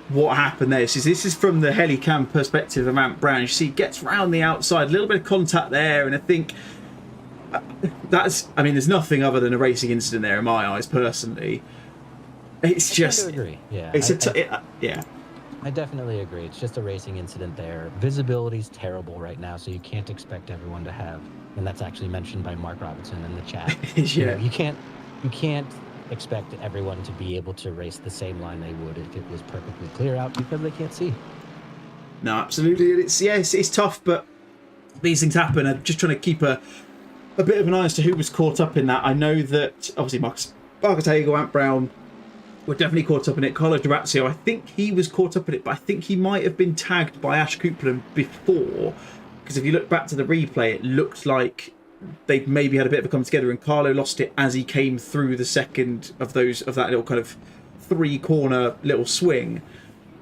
what happened there. So this is from the helicam perspective of Ant Brown. You see he gets round the outside, a little bit of contact there, and I think there's nothing other than a racing incident there in my eyes, personally. It's just... I agree. Yeah. Yeah. I definitely agree. It's just a racing incident there. Visibility's terrible right now, so you can't expect everyone to have, and that's actually mentioned by Mark Robinson in the chat. Yeah. You can't expect everyone to be able to race the same line they would if it was perfectly clear out, because they can't see. No, absolutely. It's tough, but these things happen. I'm just trying to keep a bit of an eye as to who was caught up in that. I know that obviously Marcus Hagel, Ant Brown were definitely caught up in it. Carlo Durazio, I think he was caught up in it, but I think he might have been tagged by Ash Coupland before, because if you look back to the replay, it looked like they maybe had a bit of a come together, and Carlo lost it as he came through the second of that little kind of 3-corner little swing.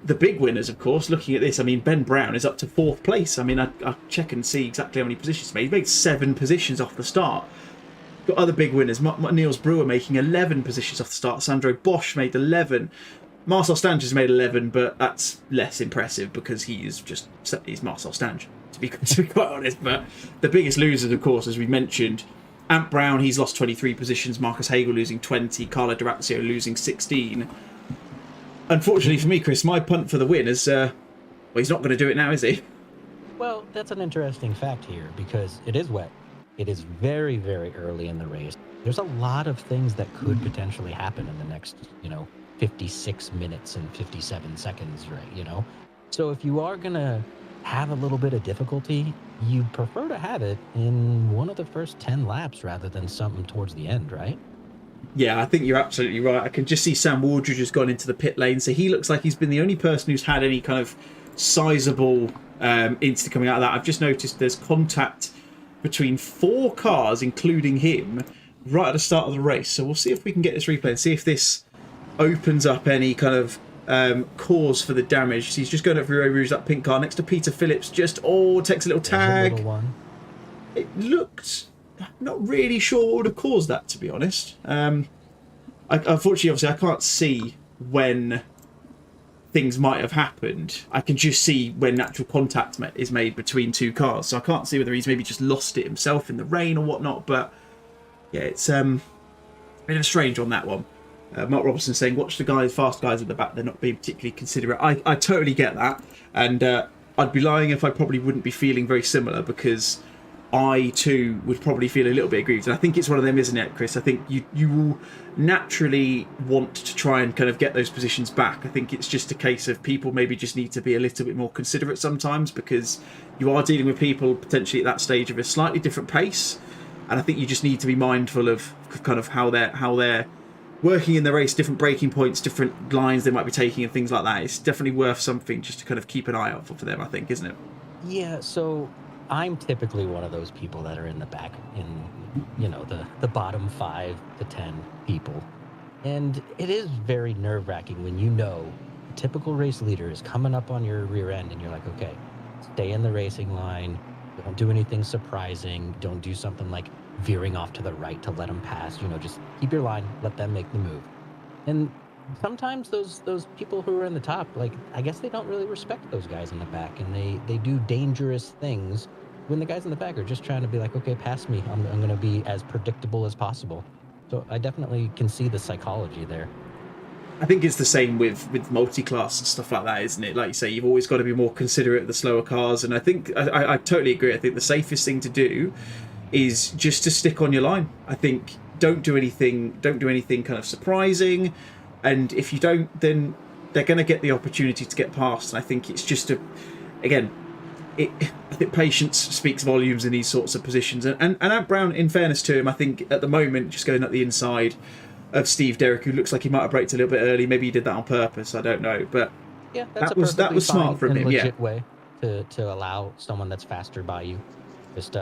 The big winners, of course, looking at this, I mean, Ben Brown is up to 4th place. I mean, I check and see exactly how many positions he made. He made 7 positions off the start. Got other big winners. Niels Brewer making 11 positions off the start. Sandro Bosch made 11. Marcel Stange has made 11, but that's less impressive because he's Marcel Stange, to be quite honest. But the biggest losers, of course, as we mentioned, Ant Brown, he's lost 23 positions. Marcus Hagel losing 20. Carlo Durazio losing 16. Unfortunately for me, Chris, my punt for the win is, he's not going to do it now, is he? Well, that's an interesting fact here, because it is wet. It is very, very early in the race. There's a lot of things that could potentially happen in the next, 56 minutes and 57 seconds, right? So if you are going to have a little bit of difficulty, you prefer to have it in one of the first 10 laps rather than something towards the end, right? Yeah, I think you're absolutely right. I can just see Sam Wardridge has gone into the pit lane, so he looks like he's been the only person who's had any kind of sizable incident coming out of that. I've just noticed there's contact between 4 cars, including him, right at the start of the race. So we'll see if we can get this replay and see if this opens up any kind of cause for the damage. So he's just going up Rio Rouge, that pink car next to Peter Phillips. Just takes a little tag. A little one. It looked... I'm not really sure what would have caused that, to be honest. Unfortunately, obviously, I can't see when things might have happened. I can just see when natural contact is made between 2 cars. So I can't see whether he's maybe just lost it himself in the rain or whatnot. But yeah, it's a bit of a strange on that one. Mark Robertson saying, watch the fast guys at the back. They're not being particularly considerate. I totally get that. And I'd be lying if I probably wouldn't be feeling very similar, because I too would probably feel a little bit aggrieved. And I think it's one of them, isn't it, Chris? I think you will naturally want to try and kind of get those positions back. I think it's just a case of people maybe just need to be a little bit more considerate sometimes, because you are dealing with people potentially at that stage of a slightly different pace. And I think you just need to be mindful of kind of how they're working in the race, different braking points, different lines they might be taking and things like that. It's definitely worth something just to kind of keep an eye out for them, I think, isn't it? Yeah, so I'm typically one of those people that are in the back, in the bottom 5 to 10 people, and it is very nerve-wracking when a typical race leader is coming up on your rear end and you're like, okay, stay in the racing line, don't do anything surprising, don't do something like veering off to the right to let them pass, just keep your line, let them make the move. And sometimes those people who are in the top, like, I guess they don't really respect those guys in the back, and they do dangerous things when the guys in the back are just trying to be like, okay, pass me. I'm going to be as predictable as possible. So I definitely can see the psychology there. I think it's the same with multi-class and stuff like that, isn't it? Like you say, you've always got to be more considerate of the slower cars. And I think I totally agree. I think the safest thing to do is just to stick on your line. I think don't do anything kind of surprising. And if you don't, then they're going to get the opportunity to get past. And I think it's just I think patience speaks volumes in these sorts of positions. And Ant Brown, in fairness to him, I think at the moment, just going at the inside of Steve Derrick, who looks like he might have braked a little bit early. Maybe he did that on purpose. I don't know. But yeah, that was smart from him. Legit way to allow someone that's faster by you. Just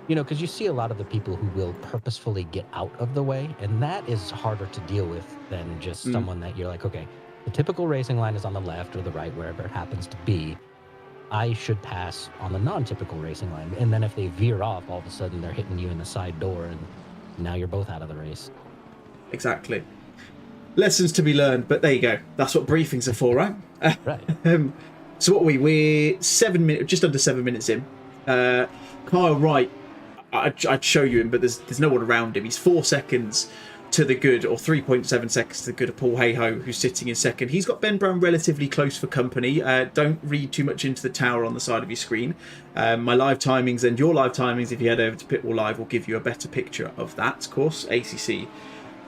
because you see a lot of the people who will purposefully get out of the way, and that is harder to deal with than just someone that you're like, okay, the typical racing line is on the left or the right, wherever it happens to be. I should pass on the non-typical racing line. And then if they veer off, all of a sudden they're hitting you in the side door, and now you're both out of the race. Exactly. Lessons to be learned, but there you go. That's what briefings are for, right? Right. So what are we? We're just under 7 minutes in. Kyle Wright, I'd show you him, but there's no one around him. He's 4 seconds to the good, or 3.7 seconds to the good of Paul Hayhoe, who's sitting in second. He's got Ben Brown relatively close for company. Don't read too much into the tower on the side of your screen. My live timings and your live timings, if you head over to Pitwall Live, will give you a better picture of that. Of course, ACC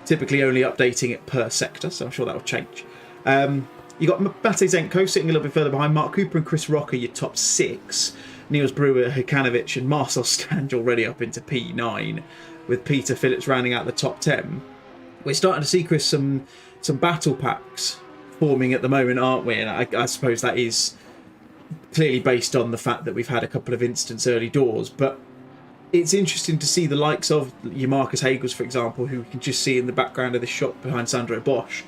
typically only updating it per sector, so I'm sure that will change. You got Matej Zenko sitting a little bit further behind. Mark Cooper and Chris Rocker, your top 6. Niels Brewer, Hikanovic and Marcel Stange already up into P9, with Peter Phillips rounding out the top 10. We're starting to see, Chris, some battle packs forming at the moment, aren't we? And I suppose that is clearly based on the fact that we've had a couple of incidents early doors. But it's interesting to see the likes of your Marcus Hagels, for example, who we can just see in the background of the shot behind Sandro Bosch.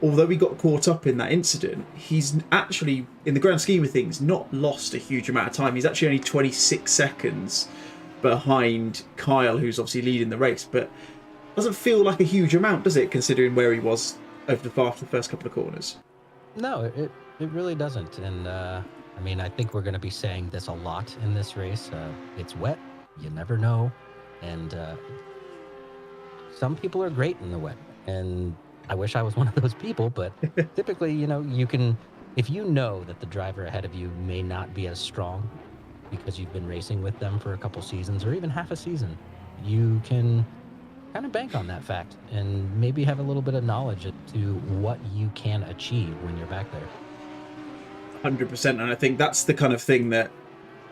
Although we got caught up in that incident, he's actually, in the grand scheme of things, not lost a huge amount of time. He's actually only 26 seconds behind Kyle, who's obviously leading the race. But doesn't feel like a huge amount, does it, considering where he was after the first couple of corners? No, it really doesn't. And I think we're going to be saying this a lot in this race. It's wet. You never know. And some people are great in the wet. And I wish I was one of those people. But typically, you can, if you know that the driver ahead of you may not be as strong because you've been racing with them for a couple seasons or even half a season, you can kind of bank on that fact and maybe have a little bit of knowledge to what you can achieve when you're back there. 100%, and I think that's the kind of thing that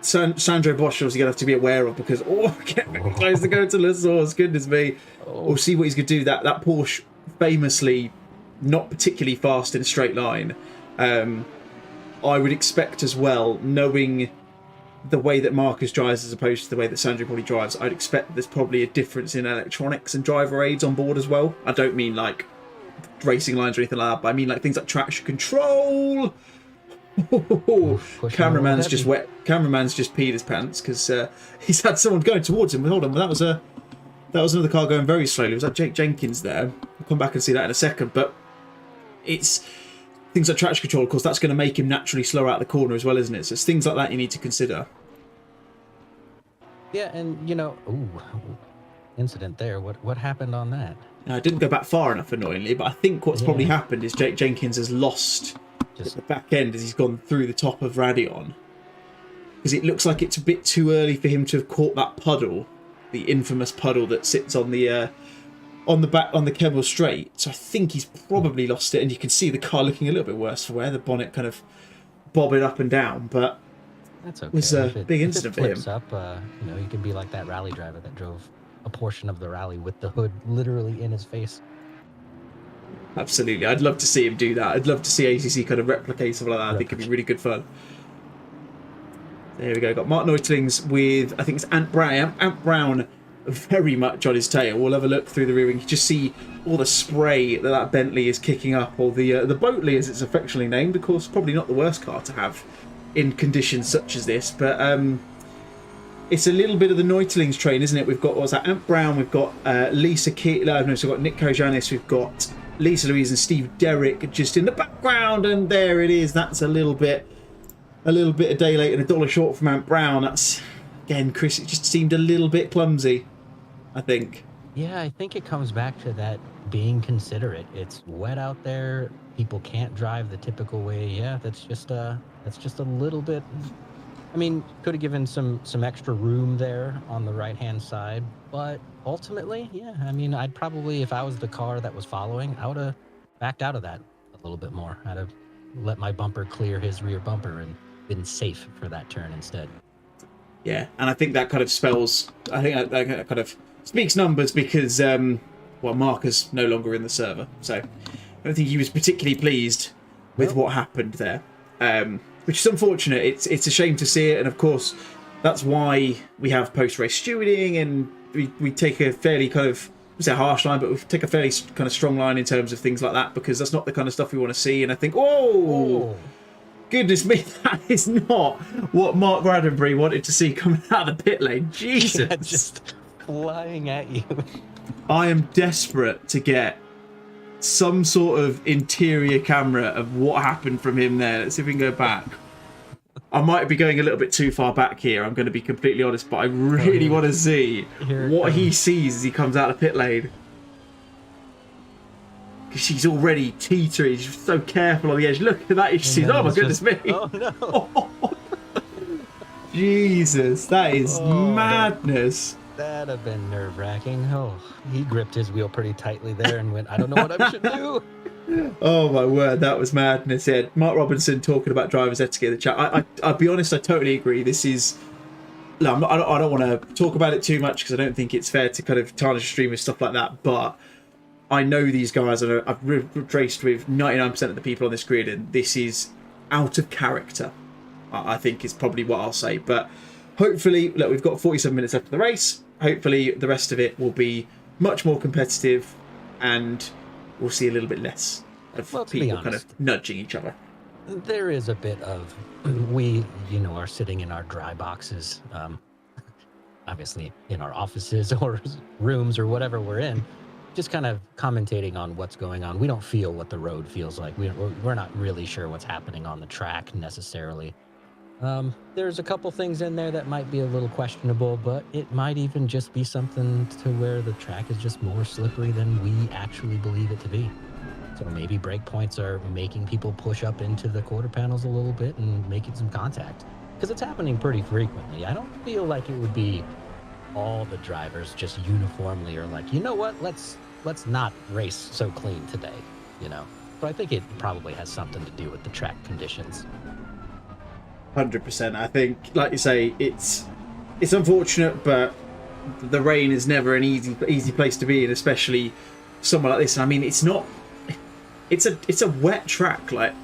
Sandro Bosch is going to have to be aware of, because getting close to go to La Source, goodness me. We'll see what he's going to do. That Porsche famously not particularly fast in a straight line. I would expect as well, knowing the way that Marcus drives as opposed to the way that Sandro probably drives, I'd expect there's probably a difference in electronics and driver aids on board as well. I don't mean like racing lines or anything like that, but I mean like things like traction control. Cameraman's just peed his pants because he's had someone going towards him. Hold on, that was another car going very slowly. It was like Jake Jenkins there. We'll come back and see that in a second, but it's things like traction control, of course, that's going to make him naturally slower out the corner as well, isn't it? So it's things like that you need to consider. Yeah, and incident there. What happened on that? Now, it didn't go back far enough, annoyingly, but I think what's probably happened is Jake Jenkins has lost the back end as he's gone through the top of Radion, because it looks like it's a bit too early for him to have caught that puddle, the infamous puddle that sits on the Kemmel Straight. So I think he's probably lost it, and you can see the car looking a little bit worse for wear, the bonnet kind of bobbing up and down, but that's okay. It was a big incident for him. Up, he can be like that rally driver that drove a portion of the rally with the hood literally in his face. Absolutely. I'd love to see him do that. I'd love to see ACC kind of replicate something like that. I think it'd be really good fun. There we go. Got Mark Neutlings with, I think it's Ant Brown. Ant Brown very much on his tail. We'll have a look through the rear wing. You just see all the spray that Bentley is kicking up, or the Boatley as it's affectionately named. Of course, probably not the worst car to have in conditions such as this, but it's a little bit of the Neutlings train, isn't it? We've got, what's that, Ant Brown, we've got Lisa Kit, so we've got Nick Kojanis, we've got Lisa Louise and Steve Derrick just in the background, and there it is. That's a little bit a day late and a dollar short from Ant Brown. That's, again, Chris, it just seemed a little bit clumsy, I think. Yeah, I think it comes back to that being considerate. It's wet out there. People can't drive the typical way. Yeah, that's just a little bit. I mean, could have given some extra room there on the right-hand side, but ultimately, yeah, I mean, I'd probably, if I was the car that was following, I would have backed out of that a little bit more. I'd have let my bumper clear his rear bumper and been safe for that turn instead. Yeah, and I think that kind of spells, I think that kind of speaks numbers, because, Mark is no longer in the server, so I don't think he was particularly pleased with what happened there. Which is unfortunate. It's a shame to see it, and of course that's why we have post-race stewarding, and we take a fairly kind of, I say a harsh line, but we take a fairly kind of strong line in terms of things like that, because that's not the kind of stuff we want to see. And I think, goodness me, that is not what Mark Roddenberry wanted to see coming out of the pit lane. Jesus. Yeah, just flying at you. I am desperate to get some sort of interior camera of what happened from him there. Let's see if we can go back. I might be going a little bit too far back here, I'm going to be completely honest, but I really want to see what he sees as he comes out of the pit lane. Because she's already teetering, she's so careful on the edge. Look at that, he sees, oh my goodness me. Oh no. Jesus, that is madness. That'd have been nerve-wracking. Oh, he gripped his wheel pretty tightly there and went, I don't know what I should do. Oh my word, that was madness. Yeah, Mark Robinson talking about drivers etiquette in the chat. I'll be honest, I totally agree. This is... No, I don't want to talk about it too much because I don't think it's fair to kind of tarnish a stream with stuff like that, but I know these guys, and I've raced with 99% of the people on this grid, and this is out of character, I think is probably what I'll say. But hopefully, look, we've got 47 minutes left of the race. Hopefully the rest of it will be much more competitive, and we'll see a little bit less of people kind of nudging each other. There is a bit of, we, are sitting in our dry boxes, obviously in our offices or rooms or whatever we're in, just kind of commentating on what's going on. We don't feel what the road feels like. We're not really sure what's happening on the track necessarily. There's a couple things in there that might be a little questionable, but it might even just be something to where the track is just more slippery than we actually believe it to be. So maybe break points are making people push up into the quarter panels a little bit and making some contact, because it's happening pretty frequently. I don't feel like it would be all the drivers just uniformly are like, you know what, let's not race so clean today, But I think it probably has something to do with the track conditions. 100%. I think, like you say, it's unfortunate, but the rain is never an easy place to be in, especially somewhere like this. And I mean, it's a wet track. Like,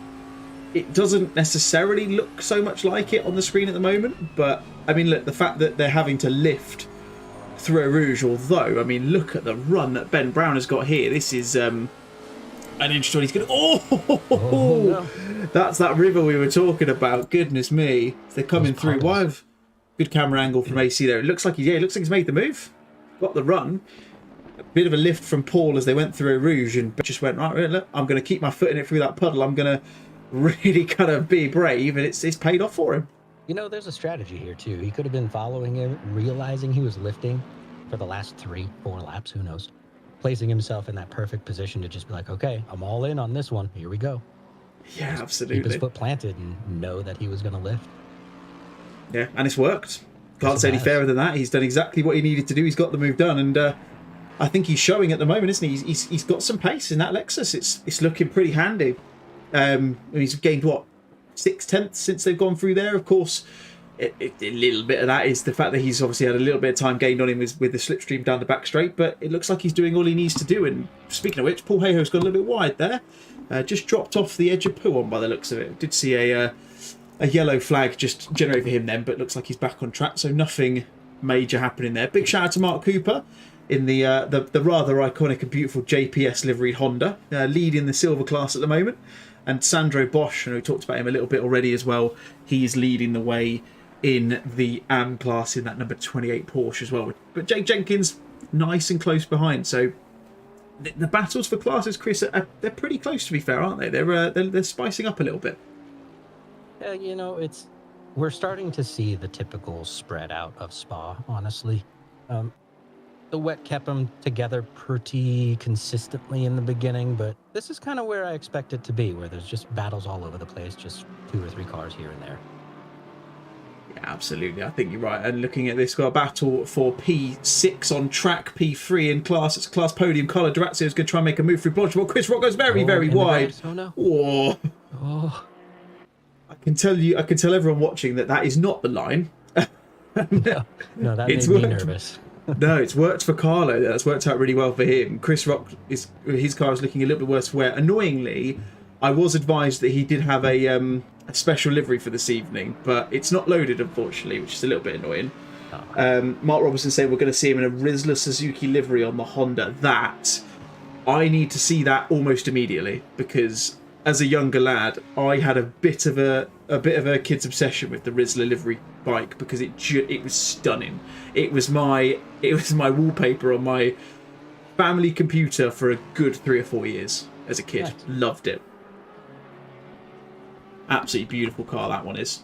it doesn't necessarily look so much like it on the screen at the moment, but I mean, look, the fact that they're having to lift through Rouge, although, I mean, look at the run that Ben Brown has got here. This is an interesting one. He's going no. That's that river we were talking about. Goodness me. They're coming through. Why have good camera angle from AC there? It looks like he's made the move. Got the run. A bit of a lift from Paul as they went through Rouge, and just went, right, look, I'm going to keep my foot in it through that puddle. I'm going to really kind of be brave, and it's paid off for him. There's a strategy here too. He could have been following him, realizing he was lifting for the last 3-4 laps, who knows, placing himself in that perfect position to just be like, okay, I'm all in on this one. Here we go. Yeah, just absolutely. Keep his foot planted and know that he was going to lift. Yeah, and it's worked. Can't say any fairer than that. He's done exactly what he needed to do. He's got the move done, and I think he's showing at the moment, isn't he? He's got some pace in that Lexus. It's looking pretty handy. He's gained, 6/10 since they've gone through there. Of course, a little bit of that is the fact that he's obviously had a little bit of time gained on him with the slipstream down the back straight, but it looks like he's doing all he needs to do. And speaking of which, Paul Hayhoe's gone a little bit wide there. Just dropped off the edge of Pouon by the looks of it. Did see a yellow flag just generate for him then, but looks like he's back on track, so nothing major happening there. Big shout out to Mark Cooper in the rather iconic and beautiful JPS liveried Honda, leading the silver class at the moment. And Sandro Bosch, and we talked about him a little bit already as well, he's leading the way in the AM class in that number 28 Porsche as well. But Jake Jenkins, nice and close behind. So the battles for classes, Chris, they're pretty close, to be fair, aren't they? They're spicing up a little bit. Yeah, we're starting to see the typical spread out of Spa, honestly. The wet kept them together pretty consistently in the beginning, but this is kind of where I expect it to be, where there's just battles all over the place, just 2 or 3 cars here and there. Yeah, absolutely. I think you're right. And looking at this, got a battle for P6 on track, P3 in class. It's a class podium. Carlo Durazio is going to try and make a move through Blanchard. Chris Rock goes very wide. Oh, no. Oh. I can tell everyone watching that is not the line. No, that made me nervous. No, it's worked for Carlo. That's worked out really well for him. Chris Rock, his car is looking a little bit worse for wear. Annoyingly, I was advised that he did have a special livery for this evening, but it's not loaded, unfortunately, which is a little bit annoying. Mark Robertson saying we're going to see him in a Rizzler Suzuki livery on the Honda. That I need to see that almost immediately, because as a younger lad, I had a bit of a kid's obsession with the Rizzler livery bike because it was stunning. It was my wallpaper on my family computer for a good 3 or 4 years as a kid. Right. Loved it. Absolutely beautiful car that one is.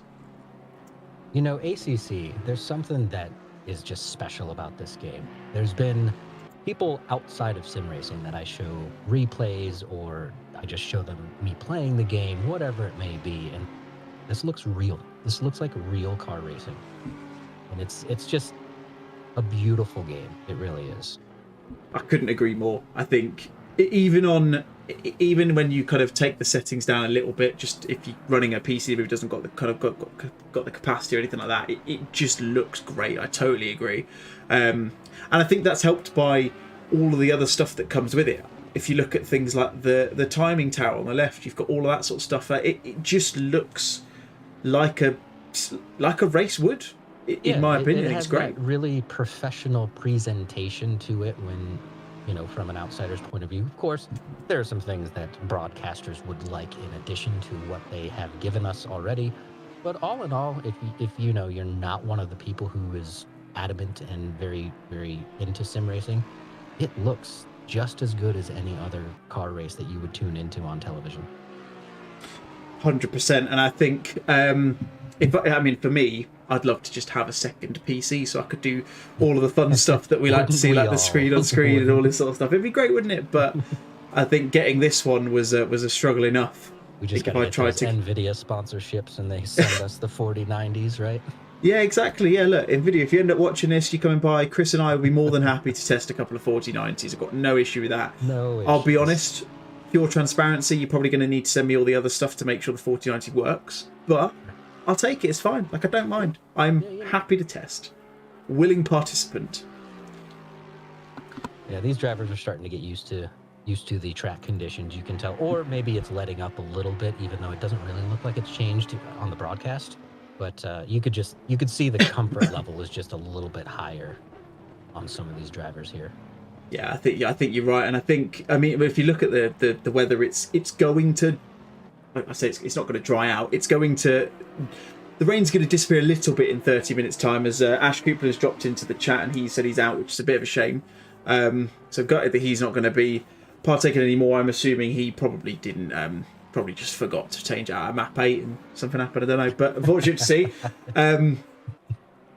You know, ACC, there's something that is just special about this game. There's been people outside of sim racing that I show replays, or I just show them me playing the game, whatever it may be, and this looks real. This looks like real car racing, and it's just a beautiful game. It really is. I couldn't agree more. I think even when you kind of take the settings down a little bit, just if you're running a PC that doesn't got the kind of got the capacity or anything like that, it just looks great. I totally agree, and I think that's helped by all of the other stuff that comes with it. If you look at things like the timing tower on the left, you've got all of that sort of stuff. It just looks like a race would. In my opinion, it has it's great. That really professional presentation to it when, you know, from an outsider's point of view. Of course, there are some things that broadcasters would like in addition to what they have given us already. But all in all, if you know you're not one of the people who is adamant and very, very into sim racing, it looks just as good as any other car race that you would tune into on television. 100%. And I think, for me, I'd love to just have a second PC so I could do all of the fun stuff that we like to see, like the screen on screen and all this sort of stuff. It'd be great, wouldn't it? But I think getting this one was a struggle enough. We just got to get those NVIDIA sponsorships and they send us the 4090s, right? Yeah, exactly. Yeah, look, NVIDIA, if you end up watching this, you're coming by, Chris and I will be more than happy to test a couple of 4090s. I've got no issue with that. No issues. I'll be honest, pure transparency, you're probably going to need to send me all the other stuff to make sure the 4090 works. But I'll take it, it's fine. Like, I don't mind. I'm happy to test. Willing participant. Yeah, these drivers are starting to get used to the track conditions, you can tell. Or maybe it's letting up a little bit, even though it doesn't really look like it's changed on the broadcast. But you could see the comfort level is just a little bit higher on some of these drivers here. Yeah, I think you're right. And I think, if you look at the weather, it's going to, I say it's not going to dry out. It's going to, the rain's going to disappear a little bit in 30 minutes time, as Ash Cooper has dropped into the chat and he said he's out, which is a bit of a shame. So gutted that he's not going to be partaking anymore. I'm assuming he probably didn't, probably just forgot to change out of map 8 and something happened, I don't know. But unfortunate to see.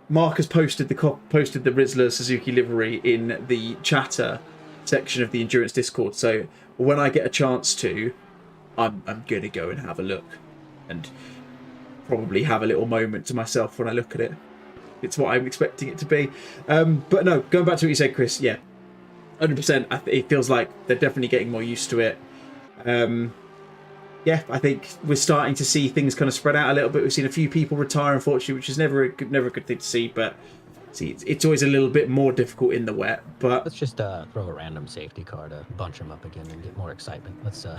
Mark has posted the Rizzler Suzuki livery in the chatter section of the Endurance Discord. So when I get a chance to, I'm going to go and have a look and probably have a little moment to myself when I look at it. It's what I'm expecting it to be. But no, going back to what you said, Chris, yeah, 100%. It feels like they're definitely getting more used to it. Yeah, I think we're starting to see things kind of spread out a little bit. We've seen a few people retire, unfortunately, which is never a good thing to see. But see, it's always a little bit more difficult in the wet. But let's just throw a random safety car to bunch them up again and get more excitement. Let's. So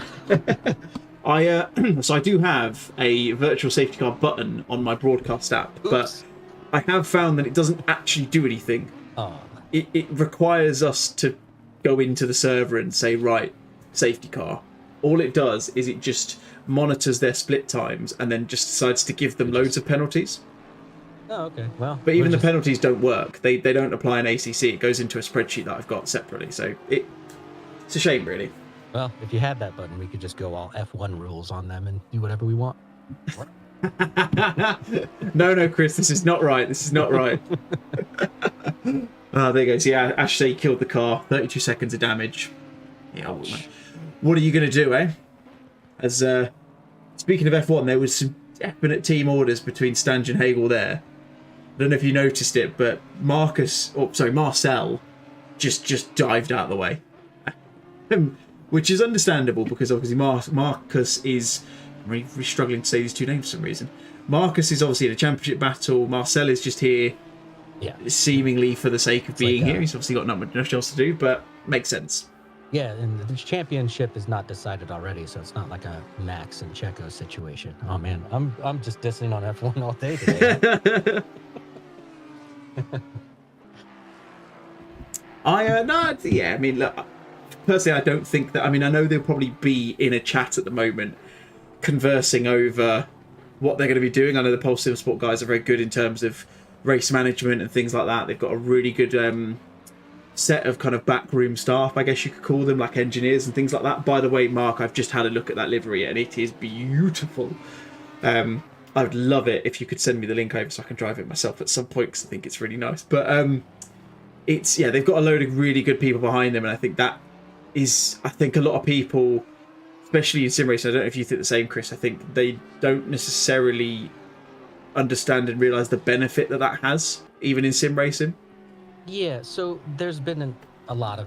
I do have a virtual safety car button on my broadcast app, but I have found that it doesn't actually do anything. Oh. It requires us to go into the server and say, right, safety car. All it does is it just monitors their split times and then just decides to give them loads of penalties. Oh, okay. Well, but even the penalties don't work. They don't apply an ACC. It goes into a spreadsheet that I've got separately. So it's a shame, really. Well, if you had that button, we could just go all F1 rules on them and do whatever we want. No, Chris, this is not right. This is not right. Oh, there you go. So, yeah, Ash say killed the car. 32 seconds of damage. Yeah, what are you going to do, eh? As speaking of F1, there was some definite team orders between Stange and Hagel there. I don't know if you noticed it, but Marcel just dived out of the way. Which is understandable because obviously Marcus is... I'm really struggling to say these two names for some reason. Marcus is obviously in a championship battle. Marcel is just here seemingly for the sake of being here. He's obviously got not much else to do, but makes sense. Yeah, and the championship is not decided already, so it's not like a Max and Checo situation. Oh man, I'm just dissing on F1 all day today. No, yeah. I mean, look, personally, I don't think that. I mean, I know they'll probably be in a chat at the moment, conversing over what they're going to be doing. I know the Pulse Sim Sport guys are very good in terms of race management and things like that. They've got a really good set of kind of backroom staff, I guess you could call them, like engineers and things like that. By the way, Mark, I've just had a look at that livery and it is beautiful. I would love it if you could send me the link over so I can drive it myself at some point because I think it's really nice. But it's, yeah, they've got a load of really good people behind them, and I think that is, I think a lot of people, especially in sim racing, I don't know if you think the same, Chris, I think they don't necessarily understand and realise the benefit that that has, even in sim racing. Yeah, so there's been a lot of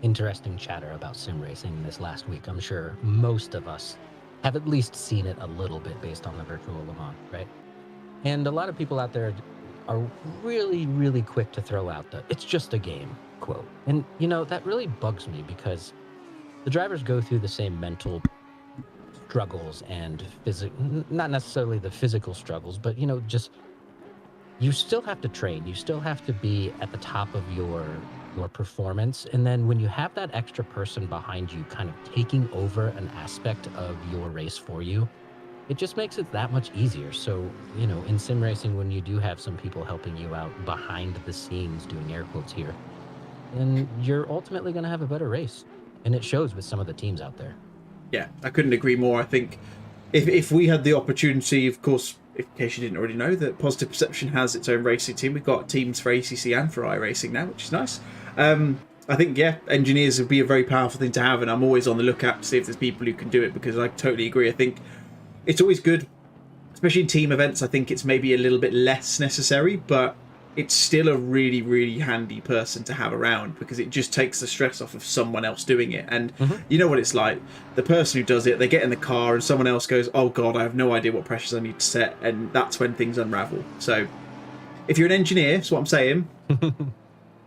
interesting chatter about sim racing this last week. I'm sure most of us have at least seen it a little bit based on the virtual Le Mans, right? And a lot of people out there are really, really quick to throw out the "it's just a game" quote. And, you know, that really bugs me because the drivers go through the same mental struggles and not necessarily the physical struggles, but, you know, just you still have to train. You still have to be at the top of your performance. And then when you have that extra person behind you kind of taking over an aspect of your race for you, it just makes it that much easier. So, you know, in sim racing, when you do have some people helping you out behind the scenes, doing air quotes here, then you're ultimately going to have a better race. And it shows with some of the teams out there. Yeah, I couldn't agree more. I think if we had the opportunity, of course, in case you didn't already know, that Positive Perception has its own racing team. We've got teams for ACC and for iRacing now, which is nice. I think, yeah, engineers would be a very powerful thing to have, and I'm always on the lookout to see if there's people who can do it, because I totally agree. I think it's always good, especially in team events. I think it's maybe a little bit less necessary, but it's still a really, really handy person to have around, because it just takes the stress off of someone else doing it. And you know what it's like. The person who does it, they get in the car and someone else goes, oh God, I have no idea what pressures I need to set. And that's when things unravel. So if you're an engineer, that's what I'm saying,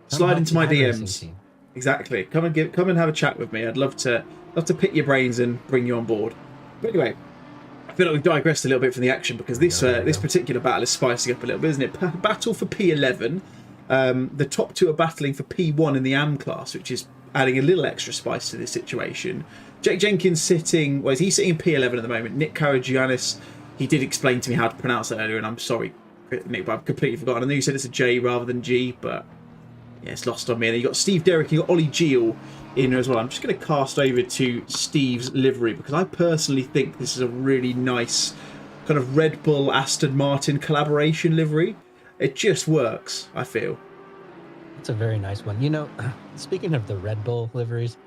slide into my DMs. Exactly. Come and have a chat with me. I'd love to pick your brains and bring you on board. But anyway, I feel like we've digressed a little bit from the action, because this particular battle is spicing up a little bit, isn't it? Battle for P11. The top two are battling for P1 in the AM class, which is adding a little extra spice to this situation. Jake Jenkins sitting, well, he's sitting in P11 at the moment. Nick Karagiannis, he did explain to me how to pronounce that earlier, and I'm sorry, Nick, but I've completely forgotten. I know you said it's a J rather than G, but yeah, it's lost on me. And you got Steve Derrick, you got Ollie Geel in as well. I'm just going to cast over to Steve's livery, because I personally think this is a really nice kind of Red Bull Aston Martin collaboration livery. It just works, I feel. It's a very nice one. You know, speaking of the Red Bull liveries,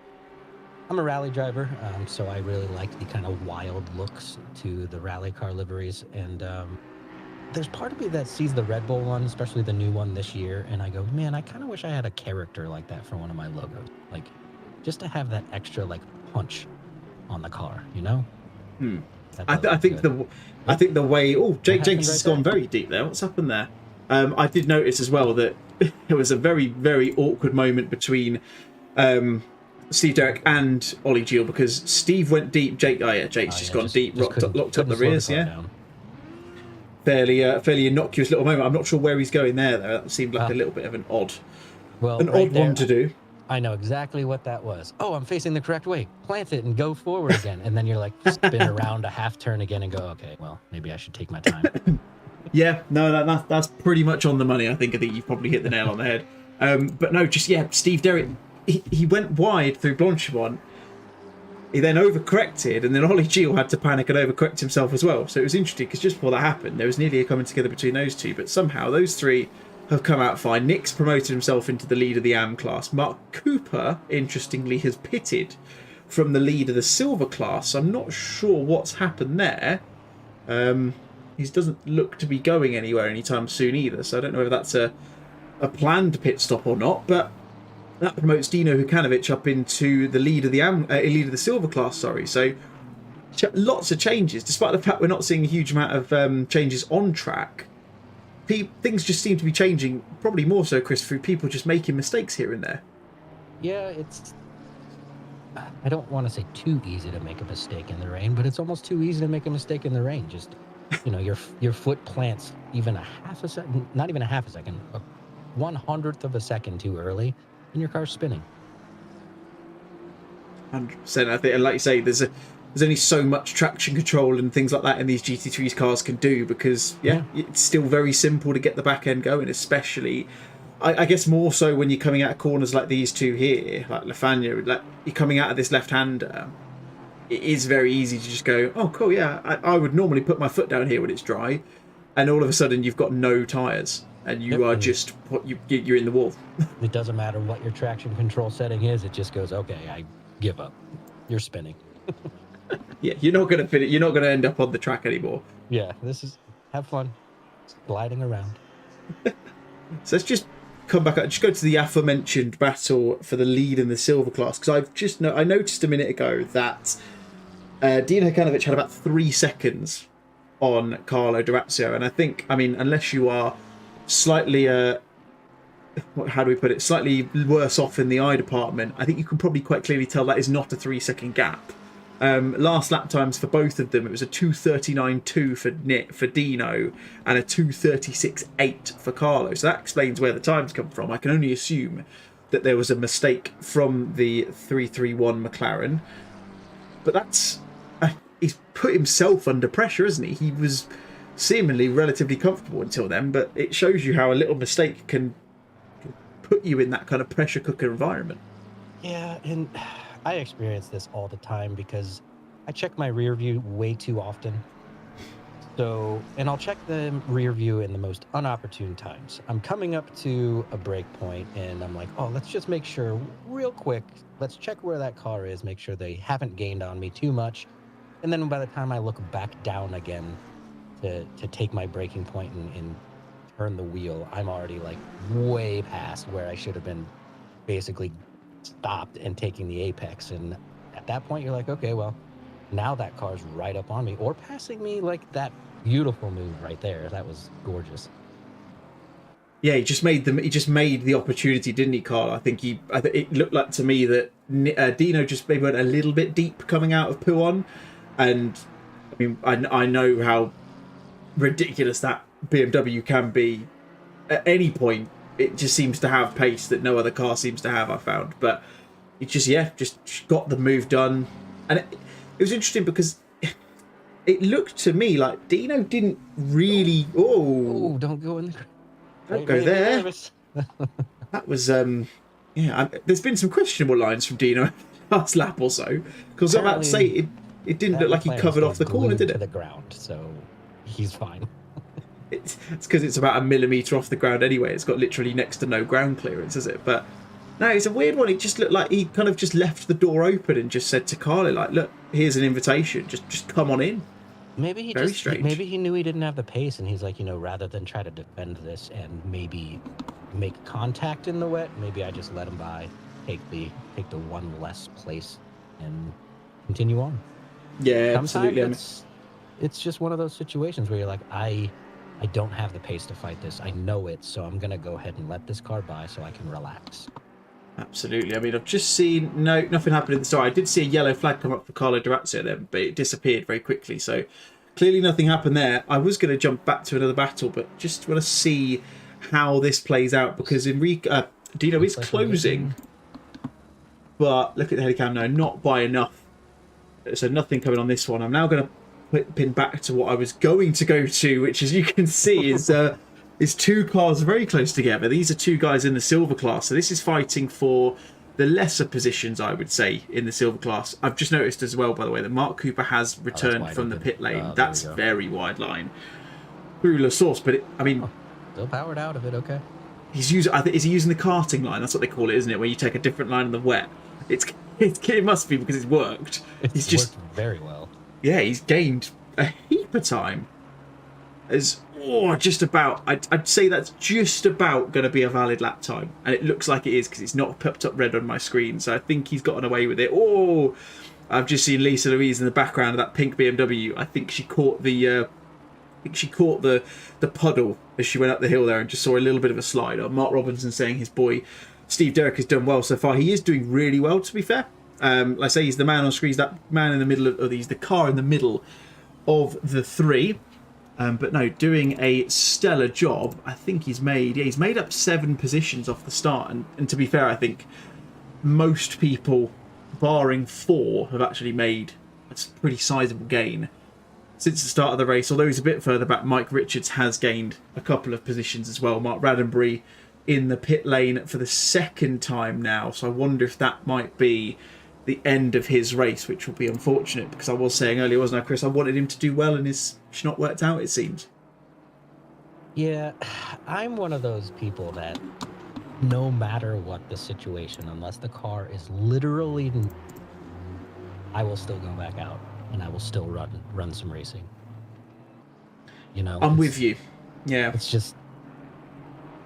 I'm a rally driver, so I really like the kind of wild looks to the rally car liveries. And there's part of me that sees the Red Bull one, especially the new one this year, and I go, man, I kind of wish I had a character like that for one of my logos. Like, just to have that extra, like, punch on the car, you know? I think the way... Oh, Jake Jenkins has gone very deep there. What's happened there? I did notice as well that it was a very, very awkward moment between Steve Derrick and Ollie Geel, because Steve went deep. Jake's just gone deep, locked up the rears, yeah. Fairly innocuous little moment. I'm not sure where he's going there, though. That seemed like a little bit of an odd one to do. I know exactly what that was. Oh, I'm facing the correct way. Plant it and go forward again. And then you're like, spin around a half turn again and go, okay, well, maybe I should take my time. Yeah, no, that's pretty much on the money. I think you've probably hit the nail on the head. But no, Steve Derrick, he went wide through Blanchimont. He then overcorrected, and then Ollie Geel had to panic and overcorrect himself as well. So it was interesting, because just before that happened, there was nearly a coming together between those two. But somehow those three have come out fine. Nick's promoted himself into the lead of the AM class. Mark Cooper, interestingly, has pitted from the lead of the silver class. I'm not sure what's happened there. He doesn't look to be going anywhere anytime soon either, so I don't know whether that's a planned pit stop or not. But that promotes Dino Hukanovic up into the lead of the silver class. Sorry, so lots of changes, despite the fact we're not seeing a huge amount of changes on track. Things just seem to be changing, probably more so, Chris, through people just making mistakes here and there. Yeah, I don't want to say too easy to make a mistake in the rain, but it's almost too easy to make a mistake in the rain. Just, your foot plants even a half a second, not even a half a second, a 1/100th of a second too early, and your car's spinning. 100%. I think, and like you say, there's only so much traction control and things like that in these GT3's cars can do, because it's still very simple to get the back end going, especially I guess more so when you're coming out of corners like these two here, like Lafania, like you're coming out of this left-hander. It is very easy to just go, oh cool, yeah, I would normally put my foot down here when it's dry, and all of a sudden you've got no tyres and you are just you're in the wall. It doesn't matter what your traction control setting is, it just goes, okay, I give up, you're spinning. Yeah, you're not going to fit it, you're not going to end up on the track anymore. Yeah, this is, have fun gliding around. So let's just come back, just go to the aforementioned battle for the lead in the silver class, because I noticed a minute ago that Dino Hekanovic had about 3 seconds on Carlo D'Orazio, and I think, unless you are slightly how do we put it, slightly worse off in the eye department, I think you can probably quite clearly tell that is not a 3-second gap. Last lap times for both of them, it was a 2:39.2 for Dino and a 2:36.8 for Carlo. So that explains where the times come from. I can only assume that there was a mistake from the 331 McLaren. But that's... he's put himself under pressure, isn't he? He was seemingly relatively comfortable until then, but it shows you how a little mistake can put you in that kind of pressure cooker environment. Yeah, and I experience this all the time because I check my rear view way too often. So, and I'll check the rear view in the most unopportune times. I'm coming up to a break point and I'm like, oh, let's just make sure real quick. Let's check where that car is, make sure they haven't gained on me too much. And then by the time I look back down again to take my braking point and turn the wheel, I'm already like way past where I should have been basically stopped and taking the apex. And at that point you're like, okay, well, now that car's right up on me or passing me. Like that beautiful move right there, that was gorgeous. Yeah, he just made the opportunity, didn't he, Carl? I think it looked like to me that Dino just maybe went a little bit deep coming out of Puon, and I know how ridiculous that BMW can be at any point. It just seems to have pace that no other car seems to have, I found. But it just got the move done. And it was interesting because it looked to me like Dino didn't really... Oh, don't go in. Don't go there. That was... there's been some questionable lines from Dino last lap or so. Because I'm about to say, it didn't look like he covered off the corner, did it? To the ground, so he's fine. It's because it's about a millimetre off the ground anyway. It's got literally next to no ground clearance, is it? But no, it's a weird one. It just looked like he kind of just left the door open and just said to Carlo, like, look, here's an invitation. Just come on in. Maybe maybe he knew he didn't have the pace, and he's like, rather than try to defend this and maybe make contact in the wet, maybe I just let him by, take the one less place, and continue on. Yeah, sometimes absolutely. It's just one of those situations where you're like, I don't have the pace to fight this. I know it, so I'm going to go ahead and let this car by so I can relax. Absolutely. I've just seen... No, nothing happened in the start. I did see a yellow flag come up for Carlo D'Orazio then, but it disappeared very quickly. So clearly nothing happened there. I was going to jump back to another battle, but just want to see how this plays out because Dino is closing. But look at the headcam now. Not by enough. So nothing coming on this one. I'm now going to pin back to what I was going to go to, which, as you can see, is two cars very close together. These are two guys in the silver class, so this is fighting for the lesser positions, I would say, in the silver class. I've just noticed as well, by the way, that Mark Cooper has returned from the pit lane. That's very wide line through La Source, but still powered out of it. Okay. He's using. Is he using the karting line? That's what they call it, isn't it? Where you take a different line in the wet. It must be because it's worked. It's just worked very well. Yeah, he's gained a heap of time. Just about. I'd say that's just about going to be a valid lap time, and it looks like it is because it's not popped up red on my screen. So I think he's gotten away with it. I've just seen Lisa Louise in the background of that pink BMW. I think she caught the puddle as she went up the hill there and just saw a little bit of a slide. Mark Robinson saying his boy Steve Derrick has done well so far. He is doing really well, to be fair. Like I say, he's the man on screen. He's that man in the middle of he's the car in the middle of the three. But no, doing a stellar job. I think he's made up 7 positions off the start. And to be fair, I think most people, barring 4, have actually made a pretty sizable gain since the start of the race. Although he's a bit further back, Mike Richards has gained a couple of positions as well. Mark Raddenbury in the pit lane for the 2nd time now. So I wonder if that might be the end of his race, which will be unfortunate, because I was saying earlier, wasn't I, Chris? I wanted him to do well, and it's not worked out, it seems. Yeah, I'm one of those people that no matter what the situation, unless the car is literally, I will still go back out and I will still run some racing. You know, I'm with you. Yeah. It's just,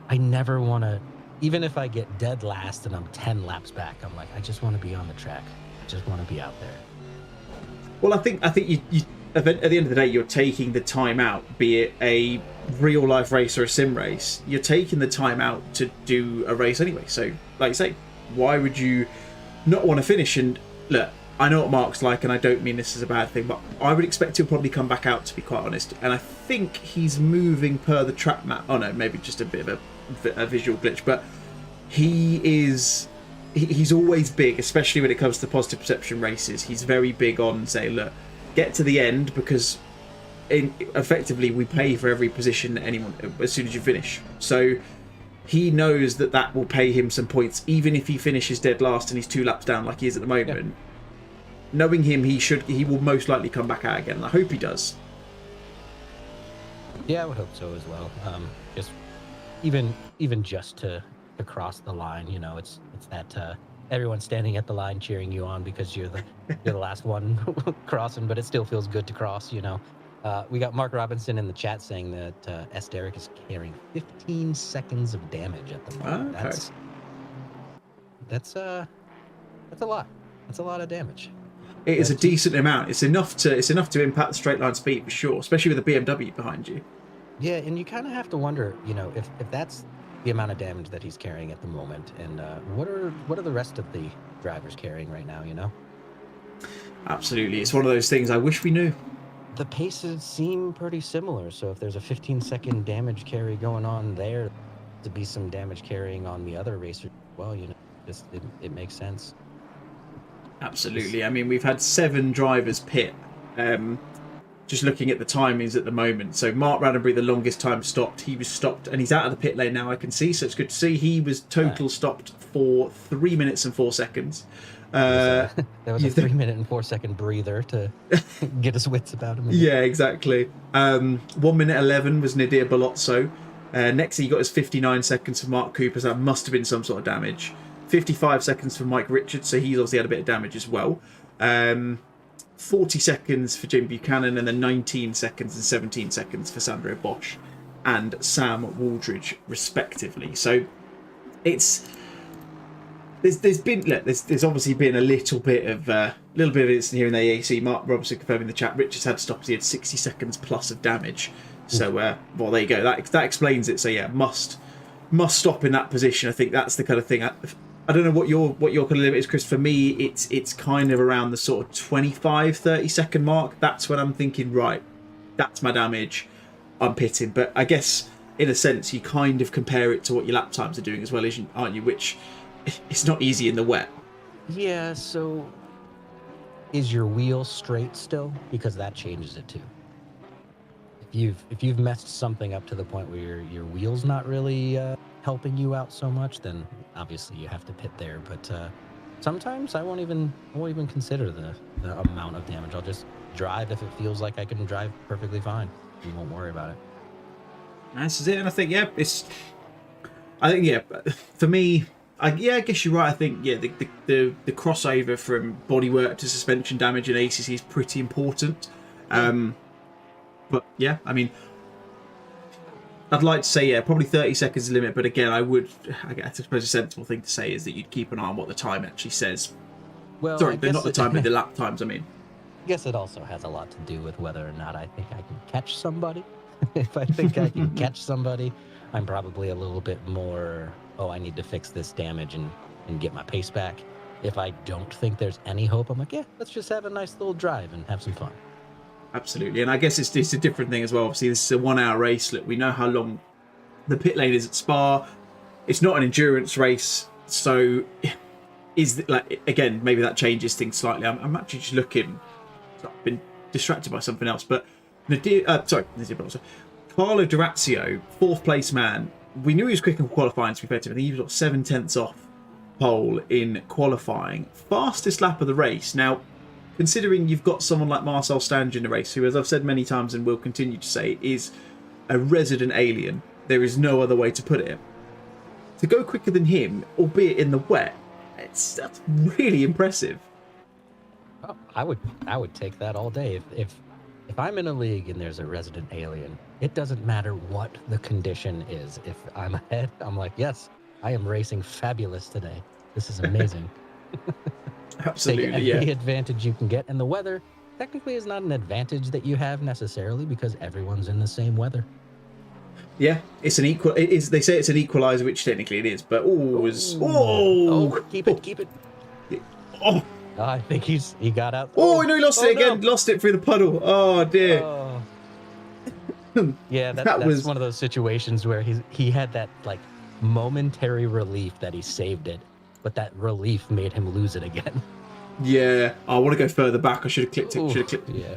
I never want to, even if I get dead last and I'm 10 laps back, I'm like, I just want to be on the track. I just want to be out there. Well, I think you at the end of the day, you're taking the time out, be it a real life race or a sim race. You're taking the time out to do a race anyway. So, like you say, why would you not want to finish? And look, I know what Mark's like, and I don't mean this as a bad thing, but I would expect he'll probably come back out, to be quite honest. And I think he's moving per the track map. Oh no, maybe just a bit of a visual glitch, but he's always big, especially when it comes to positive perception races. He's very big on saying, look, get to the end, because effectively we pay for every position anyone as soon as you finish. So he knows that will pay him some points, even if he finishes dead last and he's 2 laps down like he is at the moment. Yep. Knowing him, he will most likely come back out again, and I hope he does. Yeah, I would hope so as well. Just even just to cross the line, you know, it's that everyone's standing at the line cheering you on because you're the last one crossing, but it still feels good to cross, you know. We got Mark Robinson in the chat saying that S. Derek is carrying 15 seconds of damage at the moment. Okay. That's a lot. That's a lot of damage. It is a decent amount. It's enough to impact the straight line speed for sure, especially with a BMW behind you. Yeah, and you kind of have to wonder, you know, if that's the amount of damage that he's carrying at the moment, and what are the rest of the drivers carrying right now, you know? Absolutely. It's one of those things I wish we knew. The paces seem pretty similar, so if there's a 15-second damage carry going on there, to be some damage carrying on the other racer, well, you know, it makes sense. Absolutely. I mean, we've had 7 drivers pit. Just looking at the timings at the moment. So Mark Raddenbury, the longest time stopped. He was stopped, and he's out of the pit lane now, I can see. So it's good to see. He was total stopped for 3 minutes and 4 seconds. That was a 3 minute and 4 second breather to get his wits about him. Yeah, exactly. 1 minute 11 was Nadir Balozzo. Next, he got his 59 seconds for Mark Cooper. So that must have been some sort of damage. 55 seconds for Mike Richards, so he's obviously had a bit of damage as well. 40 seconds for Jim Buchanan, and then 19 seconds and 17 seconds for Sandro Bosch and Sam Waldridge, respectively. So it's there's obviously been a little bit of incident here in the AAC. Mark Robinson confirming in the chat. Richards had to stop. He had 60 seconds plus of damage. So well, there you go. That explains it. So yeah, must stop in that position. I think that's the kind of thing. I don't know what your kind of limit is, Chris. For me, it's kind of around the sort of 25-30 second mark. That's when I'm thinking, right, that's my damage. I'm pitting. But I guess in a sense, you kind of compare it to what your lap times are doing as well, aren't you? Which it's not easy in the wet. Yeah. So is your wheel straight still? Because that changes it too. If you've messed something up to the point where your wheel's not really helping you out so much, then obviously you have to pit there. But sometimes I won't even consider the amount of damage. I'll just drive if it feels like I can drive perfectly fine. You won't worry about it. This is it, and I think for me, I guess you're right. I think the crossover from bodywork to suspension damage in ACC is pretty important. But yeah, I mean, I'd like to say probably 30 seconds limit. But again, I suppose a sensible thing to say is that you'd keep an eye on what the time actually says. Well, sorry, not the time, but the lap times. I mean, I guess it also has a lot to do with whether or not I think I can catch somebody. If I think I can catch somebody, I'm probably a little bit more, I need to fix this damage and get my pace back. if I don't think there's any hope, I'm like, yeah, let's just have a nice little drive and have some fun. Absolutely. And I guess it's a different thing as well. Obviously, this is a 1 hour race. Look, we know how long the pit lane is at Spa. It's not an endurance race. So, again, maybe that changes things slightly. I'm actually just looking. I've been distracted by something else. But, Carlo Durazio, 4th place man. We knew he was quick in qualifying, to be fair to him. I think he was got 7/10 off pole in qualifying. Fastest lap of the race. Now, considering you've got someone like Marcel Stange in the race, who, as I've said many times and will continue to say, is a resident alien. There is no other way to put it. To go quicker than him, albeit in the wet, that's really impressive. Oh, I would take that all day. If I'm in a league and there's a resident alien, it doesn't matter what the condition is. If I'm ahead, I'm like, yes, I am racing fabulous today. This is amazing. Absolutely, Take every advantage you can get. And the weather technically is not an advantage that you have necessarily because everyone's in the same weather. Yeah, it's an equal. It is. They say it's an equalizer, which technically it is. But keep it. Oh, I think he got out. Oh, no, he lost it again. No. Lost it through the puddle. Oh dear. Yeah, that's was one of those situations where he had that like momentary relief that he saved it, but that relief made him lose it again. Yeah, I want to go further back. I should have clicked it. Yeah.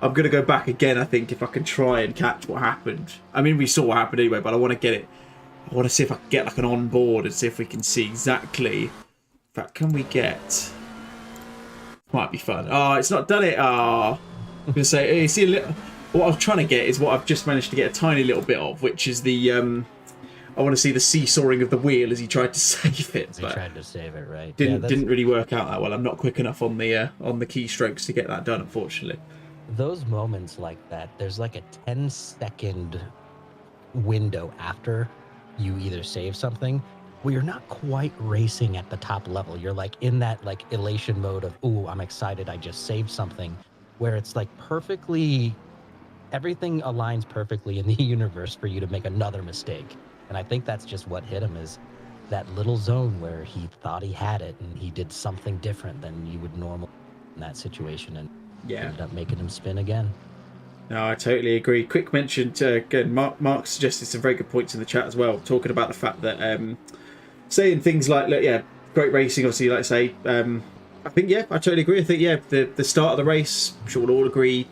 I'm going to go back again, I think, if I can try and catch what happened. I mean, we saw what happened anyway, but I want to get it. I want to see if I can get like an on board and see if we can see exactly. In fact, can we get... Might be fun. Oh, it's not done it. Oh, I'm going to say, you see a little... What I was trying to get is what I've just managed to get a tiny little bit of, which is the... I want to see the seesawing of the wheel as he tried to save it. He tried to save it, right? Didn't really work out that well. I'm not quick enough on the keystrokes to get that done, unfortunately. Those moments like that, there's like a 10-second window after you either save something where you're not quite racing at the top level. You're like in that like elation mode of, ooh, I'm excited, I just saved something, where it's like perfectly, everything aligns perfectly in the universe for you to make another mistake. And I think that's just what hit him, is that little zone where he thought he had it and he did something different than you would normally in that situation, and ended up making him spin again. No, I totally agree. Quick mention to, again, Mark suggested some very good points in the chat as well, talking about the fact that saying things like, look, yeah, great racing, obviously, like I say, I think, yeah, I totally agree. I think, yeah, the start of the race, I'm sure we'll all agree,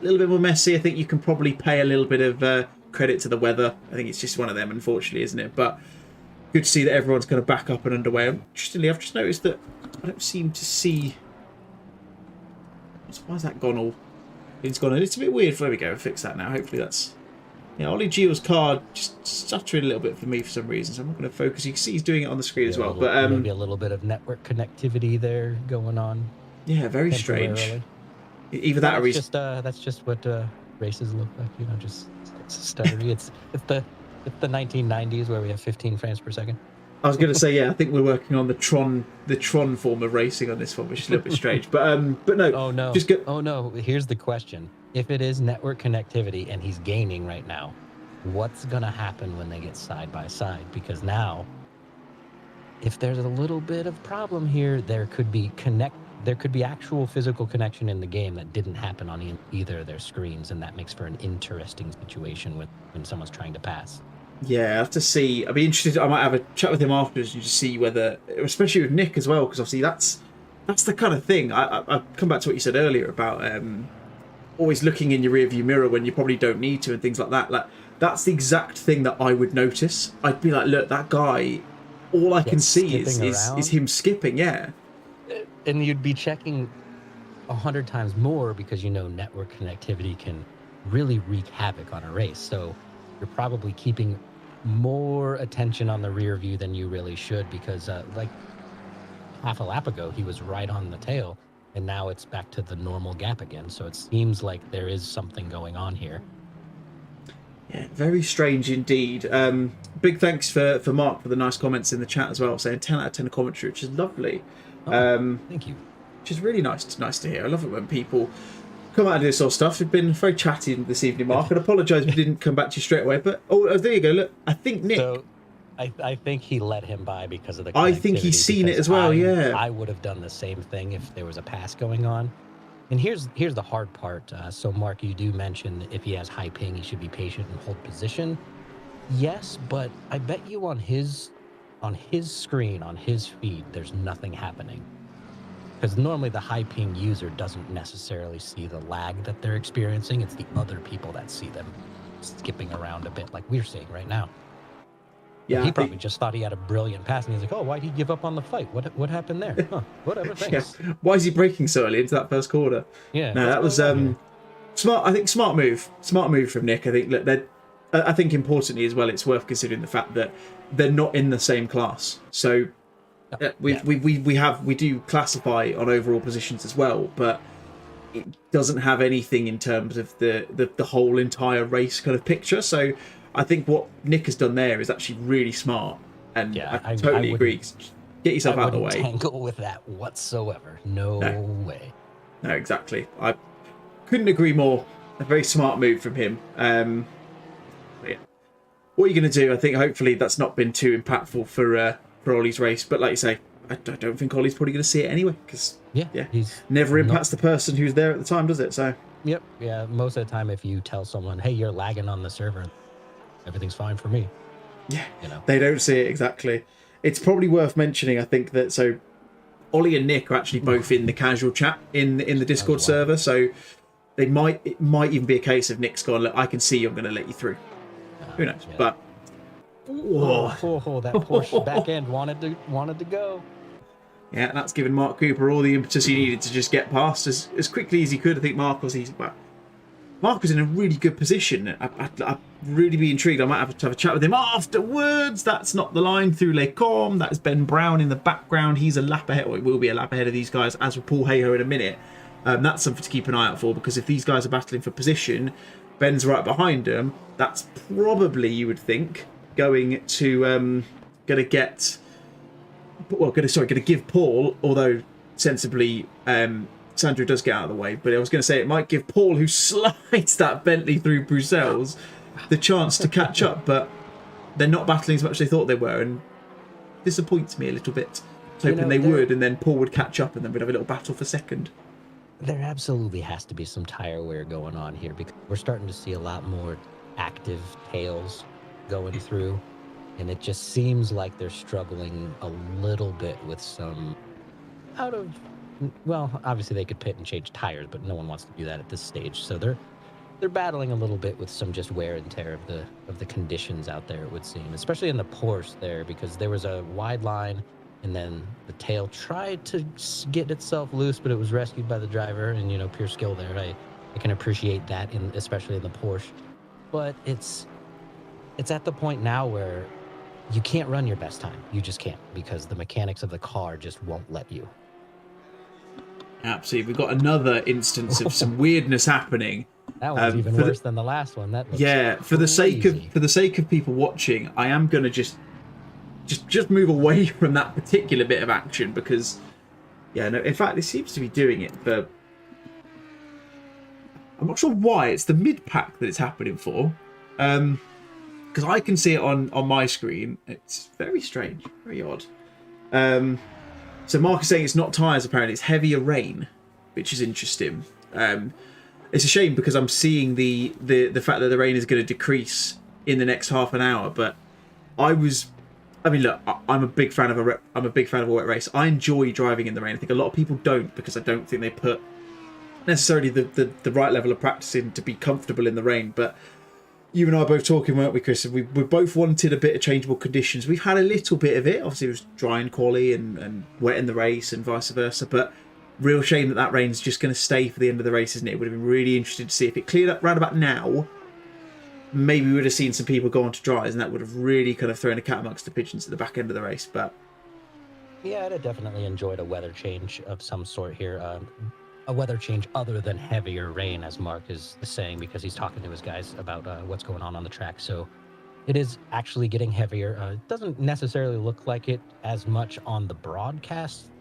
a little bit more messy. I think you can probably pay a little bit of credit to the weather. I think it's just one of them, unfortunately, isn't it? But good to see that everyone's going to back up and underway. Interestingly, I've just noticed that I don't seem to see... Why has that gone all... It's gone... It's a bit weird. There we go. Fix that now. Hopefully that's... Yeah, Ollie Gio's card just stuttering a little bit for me for some reason, so I'm not going to focus. You can see he's doing it on the screen as well. But maybe a little bit of network connectivity there going on. Yeah, very strange. Either that or he's... That's just what races look like, you know, just stuttery. it's the 1990s where we have 15 frames per second. I was going to say, yeah, I think we're working on the Tron form of racing on this one, which is a little bit strange. But no. Oh no. Oh no. Here's the question: if it is network connectivity and he's gaining right now, what's gonna happen when they get side by side? Because now, if there's a little bit of problem here, there could be actual physical connection in the game that didn't happen on either of their screens, and that makes for an interesting situation when someone's trying to pass. Yeah, I have to see. I'd be interested. I might have a chat with him afterwards and just see whether, especially with Nick as well, because obviously that's the kind of thing. I come back to what you said earlier about always looking in your rearview mirror when you probably don't need to and things like that. Like that's the exact thing that I would notice. I'd be like, look, that guy. All I can see is him skipping. Yeah, and you'd be checking 100 times more because you know network connectivity can really wreak havoc on a race. So you're probably keeping more attention on the rear view than you really should, because like half a lap ago he was right on the tail and now it's back to the normal gap again, so it seems like there is something going on here. Yeah, very strange indeed. Big thanks for Mark for the nice comments in the chat as well, saying 10 out of 10 commentary, which is lovely. Thank you. Which is really nice to hear. I love it when people come out and do this sort of stuff. We've been very chatty this evening, Mark, and I apologise we didn't come back to you straight away. But there you go. Look, I think Nick. I think he let him by because of the I think he's connectivity, seen it because as well. Yeah. I would have done the same thing if there was a pass going on. And here's the hard part. So Mark, you do mention if he has high ping, he should be patient and hold position. Yes, but I bet you on his screen, on his feed, there's nothing happening. Because normally the high ping user doesn't necessarily see the lag that they're experiencing. It's the other people that see them skipping around a bit like we're seeing right now. Yeah, He probably just thought he had a brilliant pass, and he's like, "Oh, why'd he give up on the fight? What happened there? Huh, whatever, thanks." Yeah. Why is he breaking so early into that first quarter? Yeah, No, that was smart. I think smart move from Nick. I think I think importantly as well, it's worth considering the fact that they're not in the same class. So we do classify on overall positions as well, but it doesn't have anything in terms of the whole entire race kind of picture. So I think what Nick has done there is actually really smart, and Yeah, I totally agree. Get yourself out of the way. Tangle with that whatsoever. No way. No, exactly. I couldn't agree more. A very smart move from him. Yeah. What are you going to do? I think hopefully that's not been too impactful for Ollie's race. But like you say, I don't think Ollie's probably going to see it anyway, because he's never impacts the person who's there at the time, does it? So yep, yeah. Most of the time, if you tell someone, "Hey, you're lagging on the server," everything's fine for me. Yeah, you know, they don't see it exactly. It's probably worth mentioning, I think, that so Ollie and Nick are actually both in the casual chat in the Discord server, so it might even be a case of Nick's gone, "Look, I can see you, I'm going to let you through." Who knows? Yeah. But that Porsche back end wanted to go. Yeah, and that's given Mark Cooper all the impetus he needed to just get past as quickly as he could. I think Mark was in a really good position. I'd really be intrigued. I might have to have a chat with him afterwards. That's not the line through Les Combes. That's Ben Brown in the background. He's a lap ahead, or he will be a lap ahead of these guys, as with Paul Hayhoe in a minute. That's something to keep an eye out for, because if these guys are battling for position, Ben's right behind them. That's probably, you would think, going to give Paul, although sensibly Sandro does get out of the way, but I was going to say it might give Paul, who slides that Bentley through Bruxelles, the chance to catch up, but they're not battling as much as they thought they were, and disappoints me a little bit. Hoping they would, and then Paul would catch up, and then we'd have a little battle for second. There absolutely has to be some tire wear going on here, because we're starting to see a lot more active tails going through, and it just seems like they're struggling a little bit with some well, obviously they could pit and change tires, but no one wants to do that at this stage. So they're battling a little bit with some just wear and tear of the conditions out there, it would seem, especially in the Porsche there, because there was a wide line and then the tail tried to get itself loose, but it was rescued by the driver, and pure skill there. I can appreciate that, especially in the Porsche, but it's at the point now where you can't run your best time. You just can't, because the mechanics of the car just won't let you. Absolutely. We've got another instance of some weirdness happening. That one's even worse than the last one. That looks for the sake of people watching, I am going to just move away from that particular bit of action, because in fact it seems to be doing it, but I'm not sure why. It's the mid pack that it's happening for, because I can see it on my screen. It's very strange, very odd. So Mark is saying it's not tyres, apparently it's heavier rain, which is interesting. It's a shame, because I'm seeing the fact that the rain is going to decrease in the next half an hour. But look, I'm a big fan of a wet race. I enjoy driving in the rain. I think a lot of people don't, because I don't think they put necessarily the right level of practice in to be comfortable in the rain. But you and I were both talking, weren't we, Chris? We both wanted a bit of changeable conditions. We've had a little bit of it. Obviously, it was dry in quali and wet in the race and vice versa. But real shame that rain's just going to stay for the end of the race, isn't it? It would have been really interesting to see if it cleared up round about now. Maybe we would have seen some people go on to dries, and that would have really kind of thrown a cat amongst the pigeons at the back end of the race. But yeah, I'd have definitely enjoyed a weather change of some sort here. A weather change other than heavier rain, as Mark is saying, because he's talking to his guys about what's going on the track. So it is actually getting heavier. It doesn't necessarily look like it as much on the broadcast,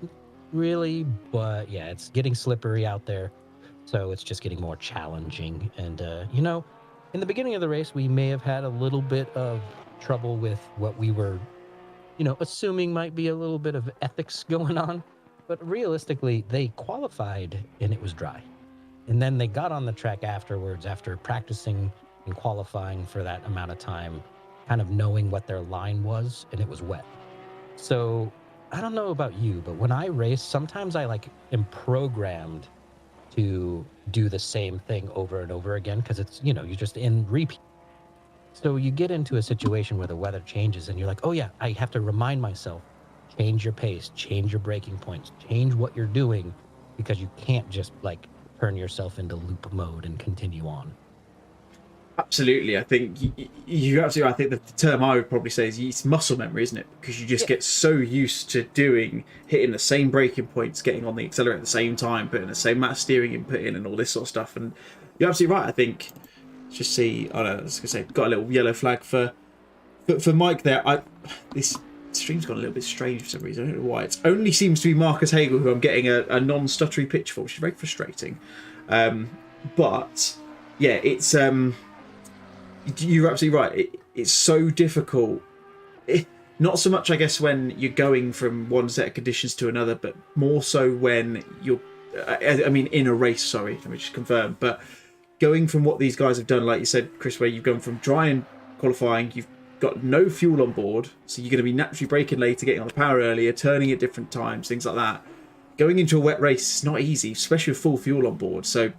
really, but yeah, it's getting slippery out there. So it's just getting more challenging. And, in the beginning of the race, we may have had a little bit of trouble with what we were, assuming might be a little bit of ethics going on. But realistically, they qualified and it was dry. And then they got on the track afterwards after practicing and qualifying for that amount of time, kind of knowing what their line was, and it was wet. So I don't know about you, but when I race, sometimes I am programmed to do the same thing over and over again because it's, you're just in repeat. So you get into a situation where the weather changes and you're like, oh yeah, I have to remind myself, change your pace, change your braking points, change what you're doing, because you can't just turn yourself into loop mode and continue on. Absolutely. I think you absolutely. I think the term I would probably say is it's muscle memory, isn't it? Because you just get so used to hitting the same braking points, getting on the accelerator at the same time, putting the same amount of steering input in, and all this sort of stuff. And you're absolutely right. I think just see. I don't know. I was gonna say, got a little yellow flag for Mike there. This stream's gone a little bit strange for some reason. I don't know why. It only seems to be Marcus Hagel who I'm getting a non-stuttery pitch for, which is very frustrating. But yeah, it's you're absolutely right. It's so difficult. Not so much, I guess, when you're going from one set of conditions to another, but more so when you're, in a race, sorry, let me just confirm. But going from what these guys have done, like you said, Chris, where you've gone from dry and qualifying, you've got no fuel on board, so you're going to be naturally braking later, getting on the power earlier, turning at different times, things like that. Going into a wet race is not easy, especially with full fuel on board. So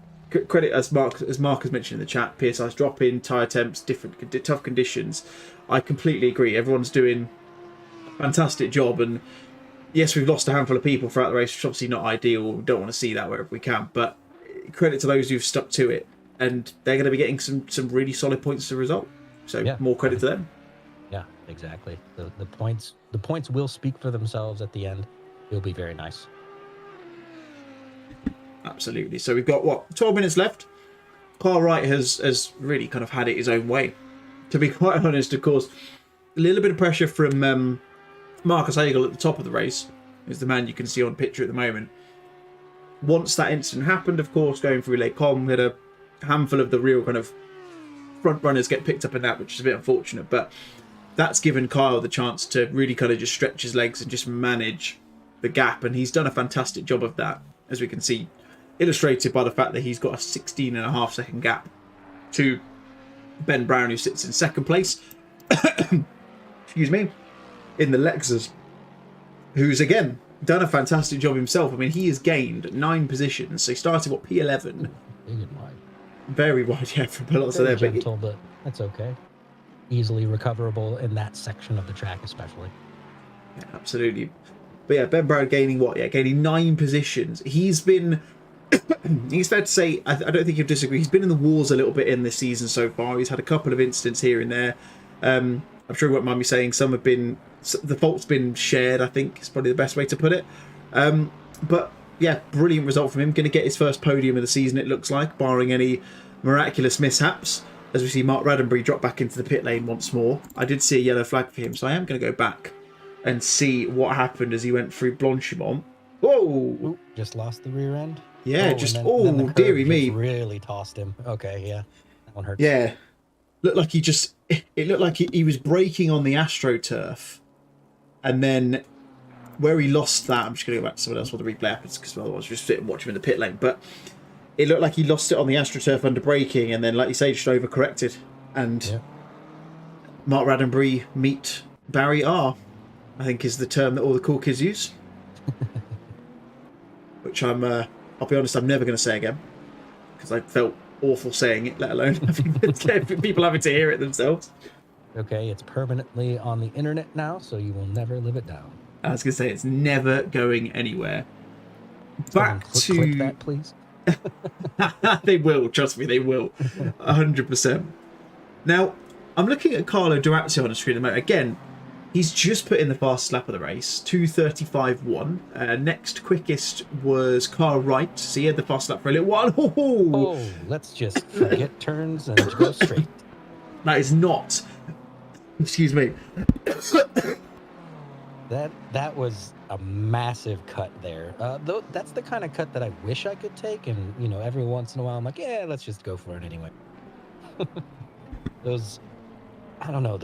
credit, as Mark has mentioned in the chat, PSI's drop in, tyre temps, different tough conditions. I completely agree. Everyone's doing a fantastic job, and yes, we've lost a handful of people throughout the race, which is obviously not ideal. We don't want to see that wherever we can, but credit to those who've stuck to it, and they're going to be getting some really solid points as a result. So yeah, more credit to them. Yeah, exactly. The points will speak for themselves at the end. It'll be very nice. Absolutely. So we've got 12 minutes left. Carl Wright has really kind of had it his own way. To be quite honest, of course, a little bit of pressure from Marcus Hagel at the top of the race, is the man you can see on picture at the moment. Once that incident happened, of course, going through Lake Com, we had a handful of the real kind of front runners get picked up in that, which is a bit unfortunate, but that's given Kyle the chance to really kind of just stretch his legs and just manage the gap, and he's done a fantastic job of that, as we can see, illustrated by the fact that he's got a 16.5 second gap to Ben Brown, who sits in second place. Excuse me, in the Lexus, who's again done a fantastic job himself. I mean, he has gained 9 positions. So he started P11. Big and wide. Very wide, yeah, for lots of there. Gentle, but that's okay. Easily recoverable in that section of the track, especially. Yeah, absolutely. But yeah, Ben Brown gaining gaining 9 positions. He's been. He's fair to say, I don't think you'll disagree. He's been in the wars a little bit in this season so far. He's had a couple of incidents here and there. I'm sure you won't mind me saying some have been. The fault's been shared, I think, is probably the best way to put it. But yeah, brilliant result from him. Going to get his first podium of the season, it looks like, barring any miraculous mishaps. As we see Mark Raddenbury drop back into the pit lane once more. I did see a yellow flag for him, so I am going to go back and see what happened as he went through Blanchimont. Whoa! Ooh, just lost the rear end. Yeah, then dearie me. Really tossed him. Okay, yeah. That one hurts. Yeah. Looked like it looked like he was braking on the AstroTurf. And then where he lost that, I'm just going to go back to someone else while the replay happens, because otherwise I'll just sit and watch him in the pit lane. But it looked like he lost it on the AstroTurf under braking, and then, like you say, just overcorrected. And Mark Raddenbury meet Barry R, I think is the term that all the cool kids use. Which I'll be honest, I'm never going to say again, because I felt awful saying it, let alone people having to hear it themselves. Okay, it's permanently on the internet now, so you will never live it down. I was going to say, it's never going anywhere. Back to... Click that, please. They will, trust me, they will. 100%. Now, I'm looking at Carlo Durazio on the screen at the moment. Again, he's just put in the fastest lap of the race, 2:35.1. Next quickest was Carl Wright, so he had the fast lap for a little while. Oh, let's just forget turns and go straight. That is not... Excuse me. That was a massive cut there. Though that's the kind of cut that I wish I could take, and every once in a while I'm like, yeah, let's just go for it anyway. I don't know.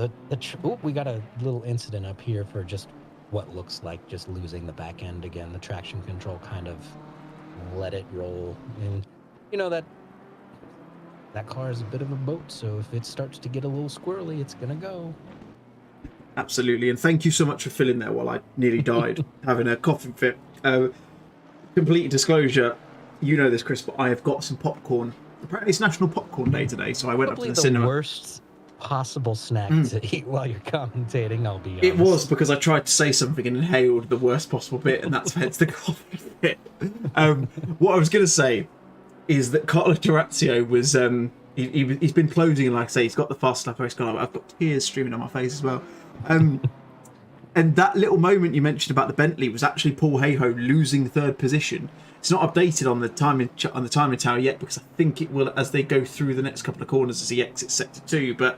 We got a little incident up here for just what looks like just losing the back end again. The traction control kind of let it roll, and you know that car is a bit of a boat. So if it starts to get a little squirrely, it's gonna go. Absolutely, and thank you so much for filling there while I nearly died having a coughing fit. Complete disclosure, you know this, Chris, but I have got some popcorn. Apparently, it's National Popcorn Day today, so I went Probably up to the cinema. Worst possible snack to eat while you're commentating. I'll be honest. It was because I tried to say something and inhaled the worst possible bit, and that's hence the coughing fit. What I was going to say is that Carlo Durazio was he's been closing, and like I say, he's got the fast lap race car. I've got tears streaming on my face as well. And that little moment you mentioned about the Bentley was actually Paul Hayhoe losing third position. It's not updated on the timing tower yet because I think it will as they go through the next couple of corners as he exits sector 2. But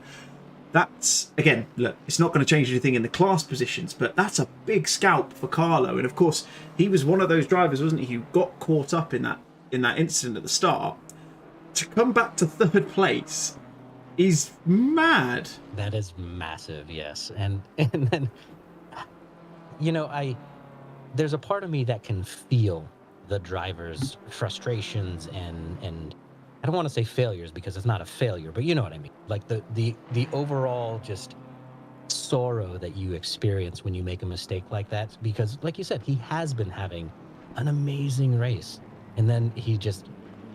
that's, again, look, it's not going to change anything in the class positions, but that's a big scalp for Carlo. And of course, he was one of those drivers, wasn't he, who got caught up in that incident at the start. To come back to third place is mad. That is massive, yes. And then, you know, there's a part of me that can feel the driver's frustrations and I don't want to say failures because it's not a failure, but you know what I mean. Like the overall just sorrow that you experience when you make a mistake like that, because like you said, he has been having an amazing race, and then he just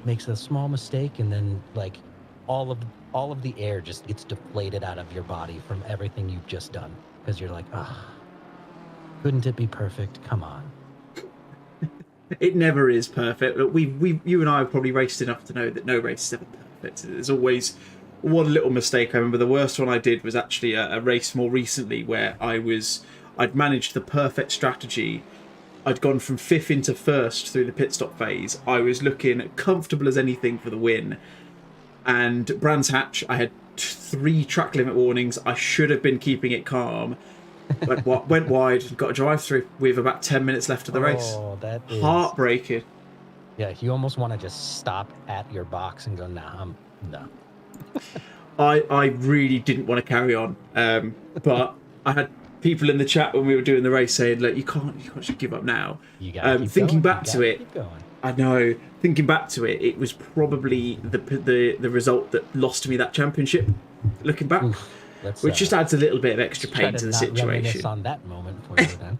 makes a small mistake, and then like all of the air just gets deflated out of your body from everything you've just done, because you're like, couldn't it be perfect? Come on. It never is perfect. You and I have probably raced enough to know that no race is ever perfect. There's always one little mistake. I remember the worst one I did was actually a race more recently where I'd managed the perfect strategy. I'd gone from 5th into 1st through the pit stop phase. I was looking comfortable as anything for the win. And Brands Hatch, I had 3 track limit warnings. I should have been keeping it calm. Went wide and got a drive through with about 10 minutes left of the race. Oh, that is heartbreaking. Yeah, you almost want to just stop at your box and go, no. I really didn't want to carry on, but I had people in the chat when we were doing the race saying, "Look, you can't just give up now." You gotta keep thinking going. back to it, keep going. I know. Thinking back to it, it was probably the result that lost me that championship. Looking back. Oof. Which just adds a little bit of extra pain to the situation. On that moment for you then.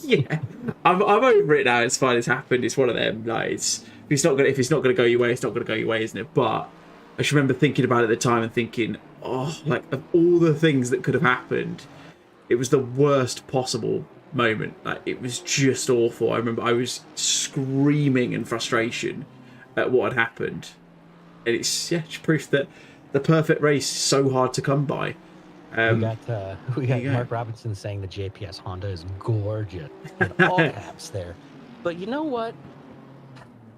Yeah, I'm over it now. It's fine. It's happened. It's one of them. Like, if it's not gonna go your way, it's not gonna go your way, isn't it? But I just remember thinking about it at the time and thinking, like of all the things that could have happened, it was the worst possible moment. Like, it was just awful. I remember I was screaming in frustration at what had happened, and it's just proof that the perfect race is so hard to come by. We got Mark Robinson saying the JPS Honda is gorgeous in all caps there. But you know what?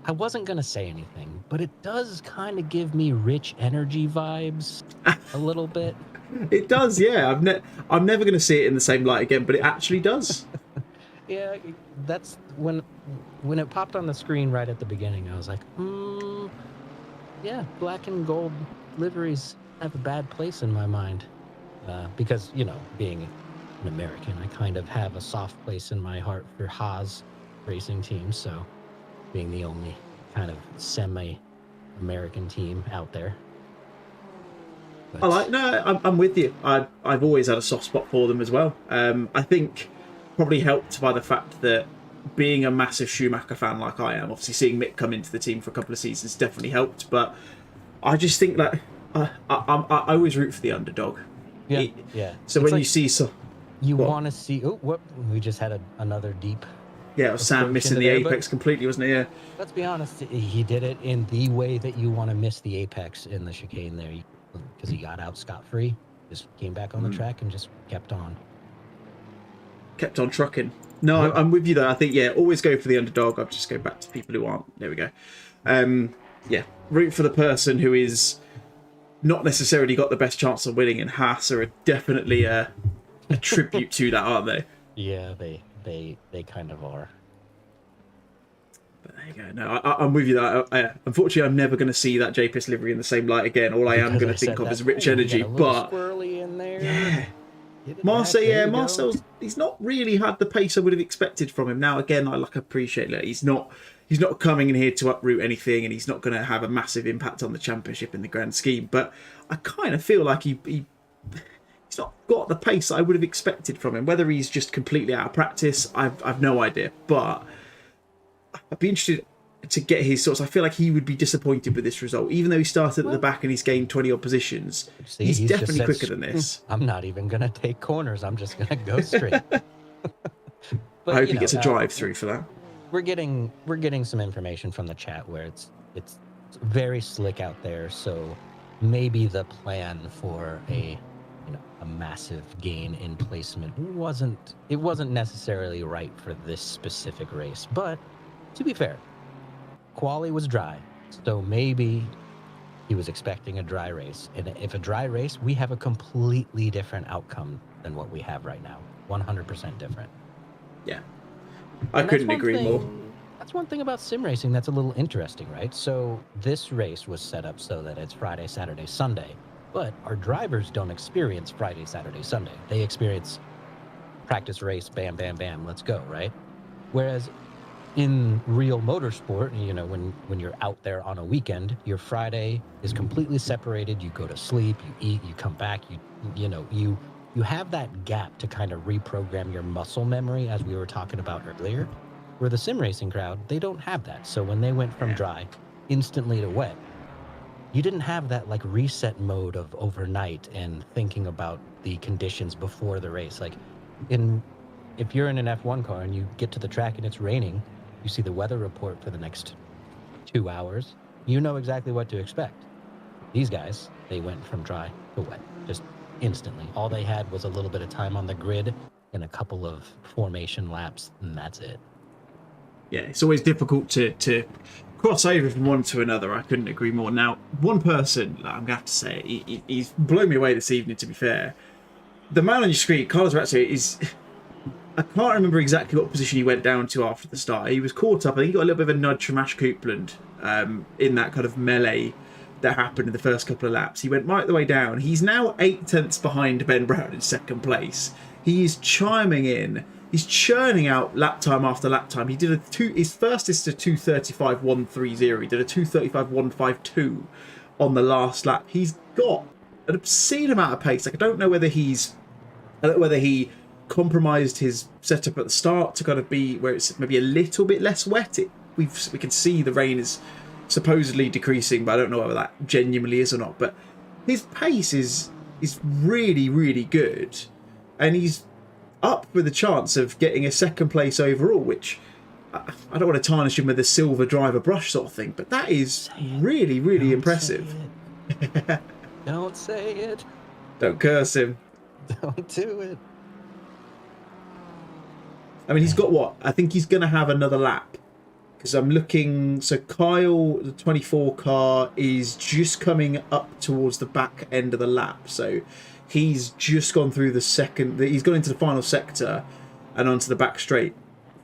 I wasn't going to say anything, but it does kind of give me Rich Energy vibes a little bit. It does, yeah. I'm never going to see it in the same light again, but it actually does. Yeah, that's when it popped on the screen right at the beginning. I was like, yeah, black and gold liveries have a bad place in my mind. Because, you know, being an American, I kind of have a soft place in my heart for Haas racing teams. So being the only kind of semi-American team out there. But I'm with you. I've always had a soft spot for them as well. I think probably helped by the fact that being a massive Schumacher fan like I am, obviously seeing Mick come into the team for a couple of seasons definitely helped. But I just think that I always root for the underdog. Yeah. So when you see you want to see. Oh, whoop! We just had another deep. Yeah, it was Sam missing the apex completely, wasn't it? Yeah. Let's be honest. He did it in the way that you want to miss the apex in the chicane there, because he got out scot-free. Just came back on the track and just kept on. Kept on trucking. No, I'm with you though. I think always go for the underdog. I'll just go back to people who aren't. There we go. Root for the person who is not necessarily got the best chance of winning, and Haas are definitely a tribute to that, aren't they? Yeah, they kind of are. There you go. No, I'm with you. That unfortunately, I'm never going to see that JPS livery in the same light again. All I am going to think of is Rich Energy. But squirrely in there. yeah, Marcel's he's not really had the pace I would have expected from him. Now again, I appreciate that he's not coming in here to uproot anything, and he's not going to have a massive impact on the championship in the grand scheme. But I kind of feel like he's not got the pace I would have expected from him. Whether he's just completely out of practice, I've no idea. But I'd be interested to get his thoughts. I feel like he would be disappointed with this result, even though he started at the back and he's gained 20 odd positions. He's definitely quicker than this. I'm not even going to take corners. I'm just going to go straight. But, I hope he gets a drive through for that. We're getting some information from the chat where it's very slick out there. So maybe the plan for a massive gain in placement wasn't necessarily right for this specific race. But to be fair, quali was dry, so maybe he was expecting a dry race. And if a dry race, we have a completely different outcome than what we have right now. 100% different. Yeah, I couldn't agree more. That's one thing about sim racing that's a little interesting, right? So this race was set up so that it's Friday, Saturday, Sunday. But our drivers don't experience Friday, Saturday, Sunday. They experience practice race, bam, bam, bam, let's go, right? Whereas in real motorsport, when you're out there on a weekend, your Friday is completely separated. You go to sleep, you eat, you come back, you have that gap to kind of reprogram your muscle memory, as we were talking about earlier. Where the sim racing crowd, they don't have that. So when they went from dry instantly to wet, you didn't have that reset mode of overnight and thinking about the conditions before the race. If you're in an F1 car and you get to the track and it's raining, you see the weather report for the next 2 hours, you know exactly what to expect. These guys, they went from dry to wet, just instantly. All they had was a little bit of time on the grid and a couple of formation laps, and that's it. Yeah, it's always difficult to cross over from one to another. I couldn't agree more. Now, one person, I'm going to have to say, he's blown me away this evening, to be fair. The man on your screen, Carlos Razzo, is... I can't remember exactly what position he went down to after the start. He was caught up. I think he got a little bit of a nudge from Ash Coupland in that kind of melee that happened in the first couple of laps. He went right the way down. He's now 8 tenths behind Ben Brown in second place. He's chiming in. He's churning out lap time after lap time. He did his fastest to 2:35.130. He did a 2:35.152 on the last lap. He's got an obscene amount of pace. I don't know whether he compromised his setup at the start to kind of be where it's maybe a little bit less wet. We can see the rain is supposedly decreasing, but I don't know whether that genuinely is or not. But his pace is really, really good, and he's up with a chance of getting a second place overall, which I don't want to tarnish him with a silver driver brush sort of thing, but that is really, really impressive. Don't say it. Don't curse him. Don't do it. I mean, he's got what? I think he's going to have another lap. Because I'm looking... So Kyle, the 24 car, is just coming up towards the back end of the lap. So he's just gone through the second... He's gone into the final sector and onto the back straight.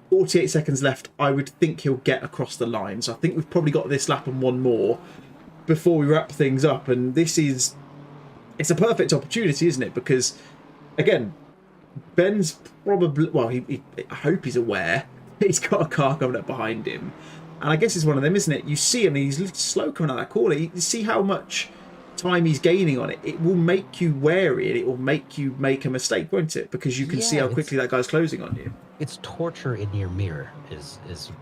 48 seconds left. I would think he'll get across the line. So I think we've probably got this lap and one more before we wrap things up. And this is... It's a perfect opportunity, isn't it? Because, again... Ben's probably... Well, I hope he's aware he's got a car coming up behind him. And I guess it's one of them, isn't it? You see him, he's slow coming out that corner. You see how much time he's gaining on it. It will make you wary and it will make you make a mistake, won't it? Because you can see how quickly that guy's closing on you. It's torture in your mirror is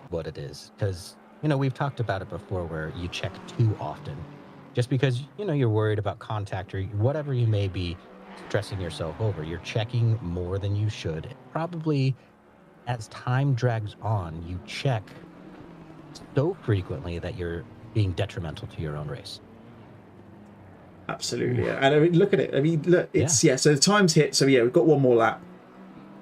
what it is. Because, we've talked about it before where you check too often. Just because, you're worried about contact or whatever you may be stressing yourself over. You're checking more than you should. Probably as time drags on, you check so frequently that you're being detrimental to your own race. Absolutely. Yeah. And I mean, look at it. I mean, look, it's so the time's hit. So yeah, we've got one more lap.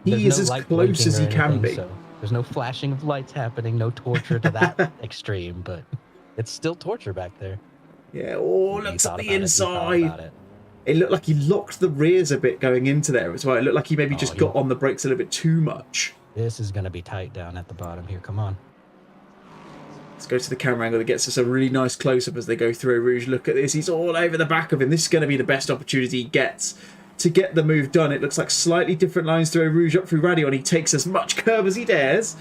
He is as close as he can be. So there's no flashing of lights happening, no torture to that extreme, but it's still torture back there. Yeah, looks at the inside. It looked like he locked the rears a bit going into there as well. It looked like he maybe just got on the brakes a little bit too much. This is going to be tight down at the bottom here. Come on. Let's go to the camera angle that gets us a really nice close-up as they go through Rouge. Look at this. He's all over the back of him. This is going to be the best opportunity he gets to get the move done. It looks like slightly different lines through Rouge up through Radio, and he takes as much curve as he dares.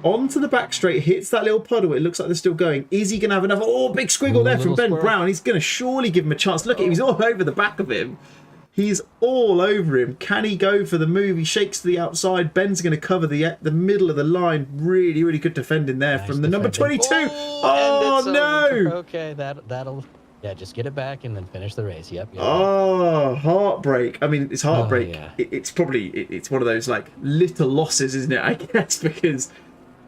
Onto the back straight, hits that little puddle. It looks like they're still going. Is he going to have another? Oh, big squiggle there from Ben Brown. He's going to surely give him a chance. Look at him. He's all over the back of him. He's all over him. Can he go for the move? He shakes to the outside. Ben's going to cover the middle of the line. Really, really good defending there from the number 22. Oh no! Okay, that'll just get it back and then finish the race. Yep. Oh, heartbreak. I mean, it's heartbreak. Yeah. It's probably it's one of those like little losses, isn't it? I guess because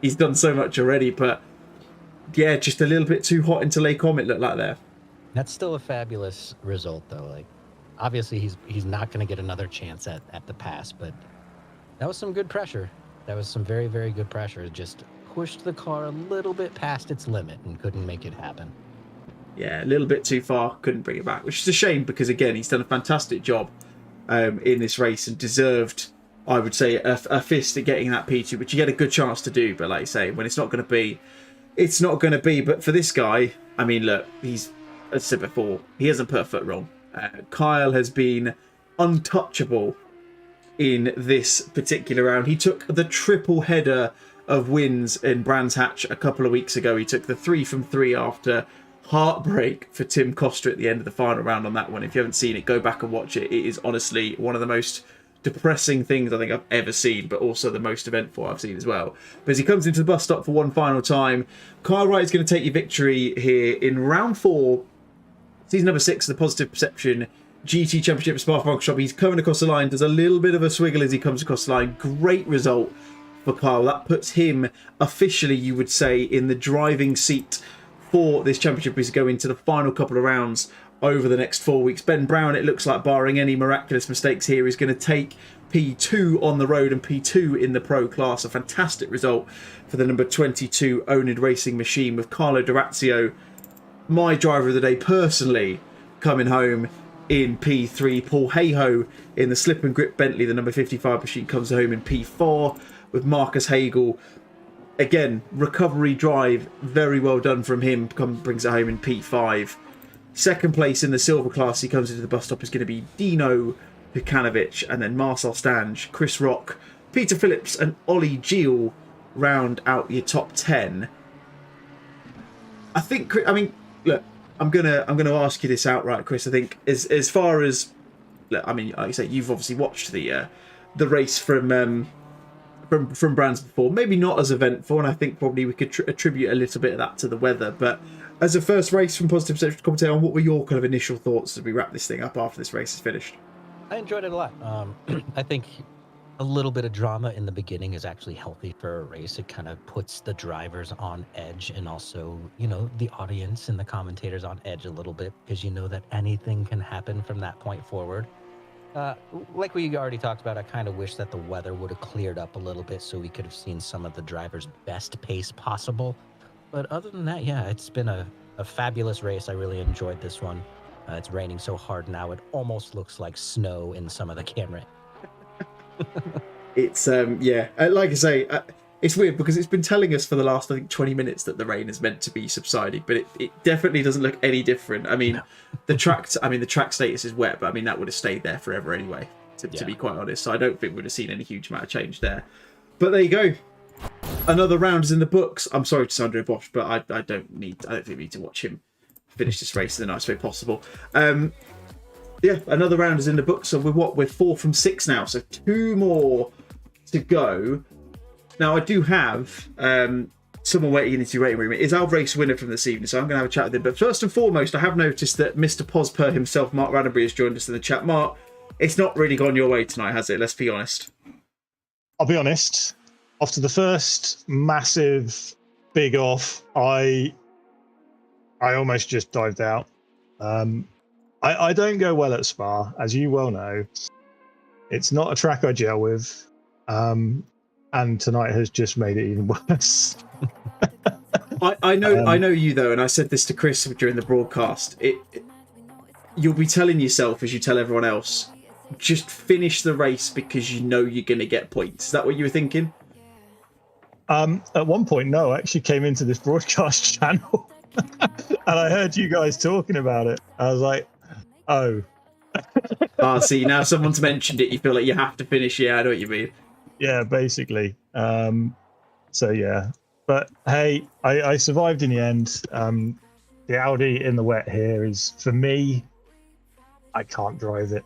he's done so much already. But yeah, just a little bit too hot into Lake Om, it looked like there. That's still a fabulous result, though. Like, obviously, he's not going to get another chance at the pass, but that was some good pressure. That was some very, very good pressure. It just pushed the car a little bit past its limit and couldn't make it happen. Yeah, a little bit too far. Couldn't bring it back, which is a shame because, again, he's done a fantastic job in this race and deserved, I would say, a fist at getting that P2, which you get a good chance to do. But like I say, when it's not going to be, it's not going to be. But for this guy, I mean, look, he's, as I said before, he hasn't put a foot wrong. Kyle has been untouchable in this particular round. He took the triple header of wins in Brands Hatch a couple of weeks ago. He took the 3 from 3 after heartbreak for Tim Costa at the end of the final round on that one. If you haven't seen it, go back and watch it. It is honestly one of the most depressing things I think I've ever seen, but also the most eventful I've seen as well. But as he comes into the bus stop for one final time, Kyle Wright is going to take your victory here in round 4. Season number 6 of the Positive Perception GT Championship at Spa Shop. He's coming across the line, does a little bit of a swiggle as he comes across the line. Great result for Kyle. That puts him officially, you would say, in the driving seat for this championship as we go into the final couple of rounds over the next 4 weeks. Ben Brown, it looks like, barring any miraculous mistakes here, is going to take P2 on the road and P2 in the pro class. A fantastic result for the number 22 Onid Racing Machine, with Carlo Dorazio, my driver of the day personally, coming home in P3. Paul Hayhoe in the slip and grip Bentley, the number 55 machine, comes home in P4, with Marcus Hagel, again, recovery drive, very well done from him, brings it home in P5. Second place in the silver class, he comes into the bus stop, is going to be Dino Pukanovic, and then Marcel Stange, Chris Rock, Peter Phillips and Ollie Giel round out your top 10. I think, I mean, look, I'm gonna ask you this outright, Chris. I think as far as, look, I mean, like I say, you've obviously watched the race from Brands before, maybe not as eventful, and I think probably we could attribute a little bit of that to the weather. But as a first race from Positive Perception Commentary, what were your kind of initial thoughts as we wrap this thing up after this race is finished? I enjoyed it a lot. I think a little bit of drama in the beginning is actually healthy for a race. It kind of puts the drivers on edge, and also, you know, the audience and the commentators on edge a little bit, because you know that anything can happen from that point forward. Like we already talked about, I kind of wish that the weather would have cleared up a little bit so we could have seen some of the drivers' best pace possible. But other than that, yeah, it's been a fabulous race. I really enjoyed this one. It's raining so hard now, it almost looks like snow in some of the camera. It's yeah, like I say, it's weird because it's been telling us for the last, I think, 20 minutes that the rain is meant to be subsiding, but it definitely doesn't look any different. I mean, no. the track status is wet, but I mean that would have stayed there forever anyway, to be quite honest. So I don't think we'd have seen any huge amount of change there. But there you go. Another round is in the books. I'm sorry to Sandro Bosch, but I don't think we need to watch him finish this race in the nicest way possible. Yeah, another round is in the books. So we're 4 from 6 now, so 2 more to go. Now I do have someone waiting into the waiting room. It is our race winner from this evening, so I'm going to have a chat with him. But first and foremost, I have noticed that Mr. Posper himself, Mark Randenbury, has joined us in the chat. Mark, it's not really gone your way tonight, has it? Let's be honest. I'll be honest. After the first massive big off, I almost just dived out. I don't go well at Spa, as you well know. It's not a track I gel with, and tonight has just made it even worse. I know you though, and I said this to Chris during the broadcast. You'll be telling yourself, as you tell everyone else, just finish the race because you know you're going to get points. Is that what you were thinking? At one point, no, I actually came into this broadcast channel and I heard you guys talking about it. I was like, oh. See, now someone's mentioned it, you feel like you have to finish. Yeah, I know what you mean. Yeah, basically. So yeah, but hey, I survived in the end. The Audi in the wet here is, for me, I can't drive it.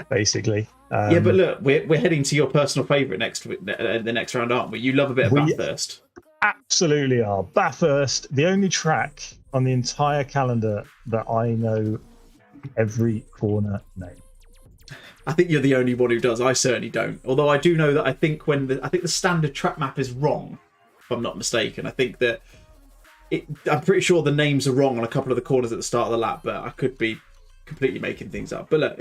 Basically. Yeah, but look, we're heading to your personal favourite the next round, aren't we? You love a bit of Bathurst. Absolutely are. Bathurst, the only track on the entire calendar that I know every corner name. I think you're the only one who does. I certainly don't. Although I do know that I think the standard track map is wrong, if I'm not mistaken. I think that I'm pretty sure the names are wrong on a couple of the corners at the start of the lap, but I could be completely making things up. But look,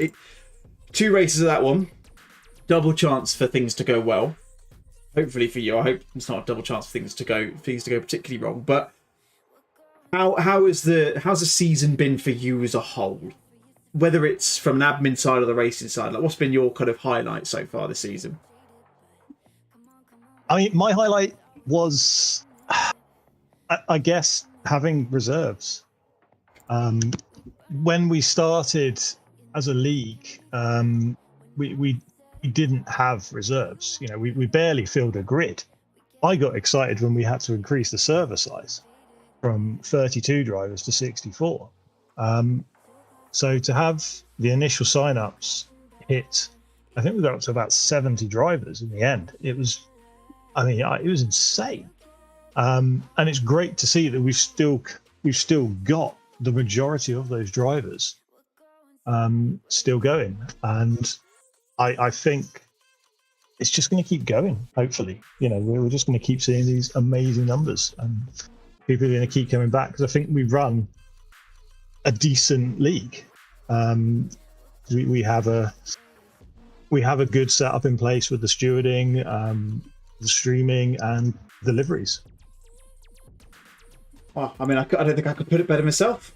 2 races of that one, double chance for things to go well. Hopefully for you, I hope it's not a double chance for things to go particularly wrong. But how's the season been for you as a whole? Whether it's from an admin side or the racing side, like what's been your kind of highlight so far this season? I mean, my highlight was, I guess, having reserves. When we started as a league, we didn't have reserves. You know, we barely filled a grid. I got excited when we had to increase the server size from 32 drivers to 64. So to have the initial sign-ups hit, I think we got up to about 70 drivers in the end. It was insane. And it's great to see that we've still got the majority of those drivers still going. And I think it's just going to keep going, hopefully. You know, we're just going to keep seeing these amazing numbers, and people are going to keep coming back, because I think we run a decent league. We have a good setup in place with the stewarding, the streaming, and the liveries. Well, I mean, I don't think I could put it better myself.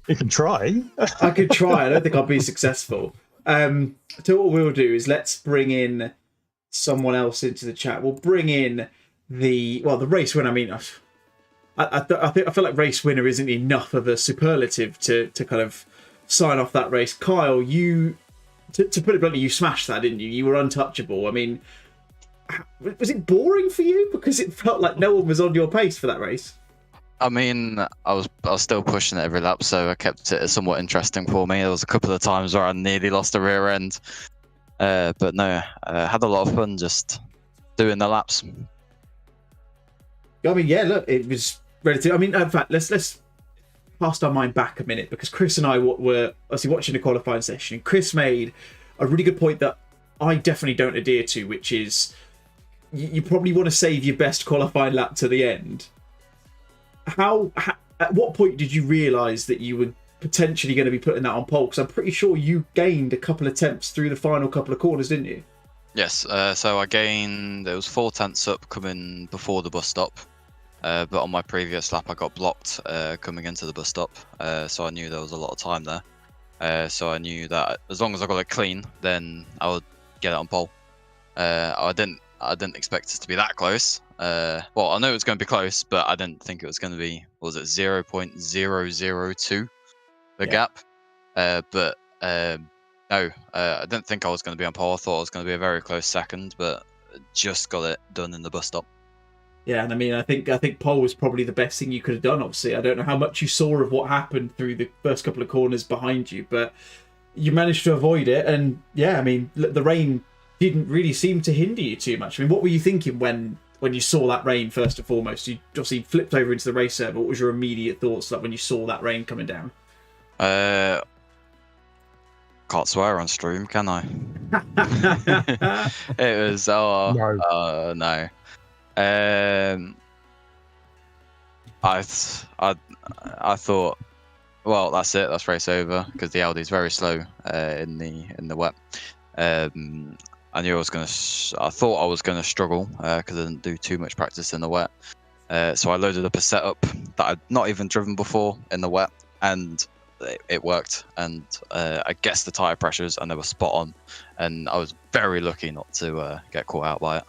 You can try. I could try. I don't think I'll be successful. So what we'll do is let's bring in someone else into the chat. We'll bring in the race winner. I mean, I feel like race winner isn't enough of a superlative to kind of sign off that race. Kyle, you, to put it bluntly, you smashed that, didn't you? You were untouchable. I mean, was it boring for you? Because it felt like no one was on your pace for that race. I mean, I was still pushing it every lap, so I kept it somewhat interesting for me. There was a couple of times where I nearly lost the rear end, but no, I had a lot of fun just doing the laps. I mean, yeah, look, it was relative. I mean, in fact, let's cast our mind back a minute, because Chris and I were obviously watching the qualifying session. Chris made a really good point that I definitely don't adhere to, which is you probably want to save your best qualifying lap to the end. At what point did you realise that you were potentially going to be putting that on pole? Because I'm pretty sure you gained a couple of tenths through the final couple of corners, didn't you? Yes, so I gained, there was 4 tenths up coming before the bus stop, but on my previous lap I got blocked coming into the bus stop, so I knew there was a lot of time there. So I knew that as long as I got it clean, then I would get it on pole. I didn't expect it to be that close. Well, I knew it was going to be close, but I didn't think it was going to be, what was it, 0.002 the gap. But no, I didn't think I was going to be on pole. I thought I was going to be a very close second, but just got it done in the bus stop. Yeah, and I mean, I think pole was probably the best thing you could have done. Obviously, I don't know how much you saw of what happened through the first couple of corners behind you, but you managed to avoid it. And yeah, I mean, the rain didn't really seem to hinder you too much. I mean, what were you thinking when you saw that rain first and foremost? You obviously flipped over into the race server. What was your immediate thoughts like when you saw that rain coming down? Can't swear on stream, can I? It was no. I thought, well, that's it. That's race over, because the Audi's very slow in the wet. I thought I was gonna struggle because I didn't do too much practice in the wet. So I loaded up a setup that I'd not even driven before in the wet, and it worked. And I guessed the tire pressures, and they were spot on. And I was very lucky not to get caught out by it.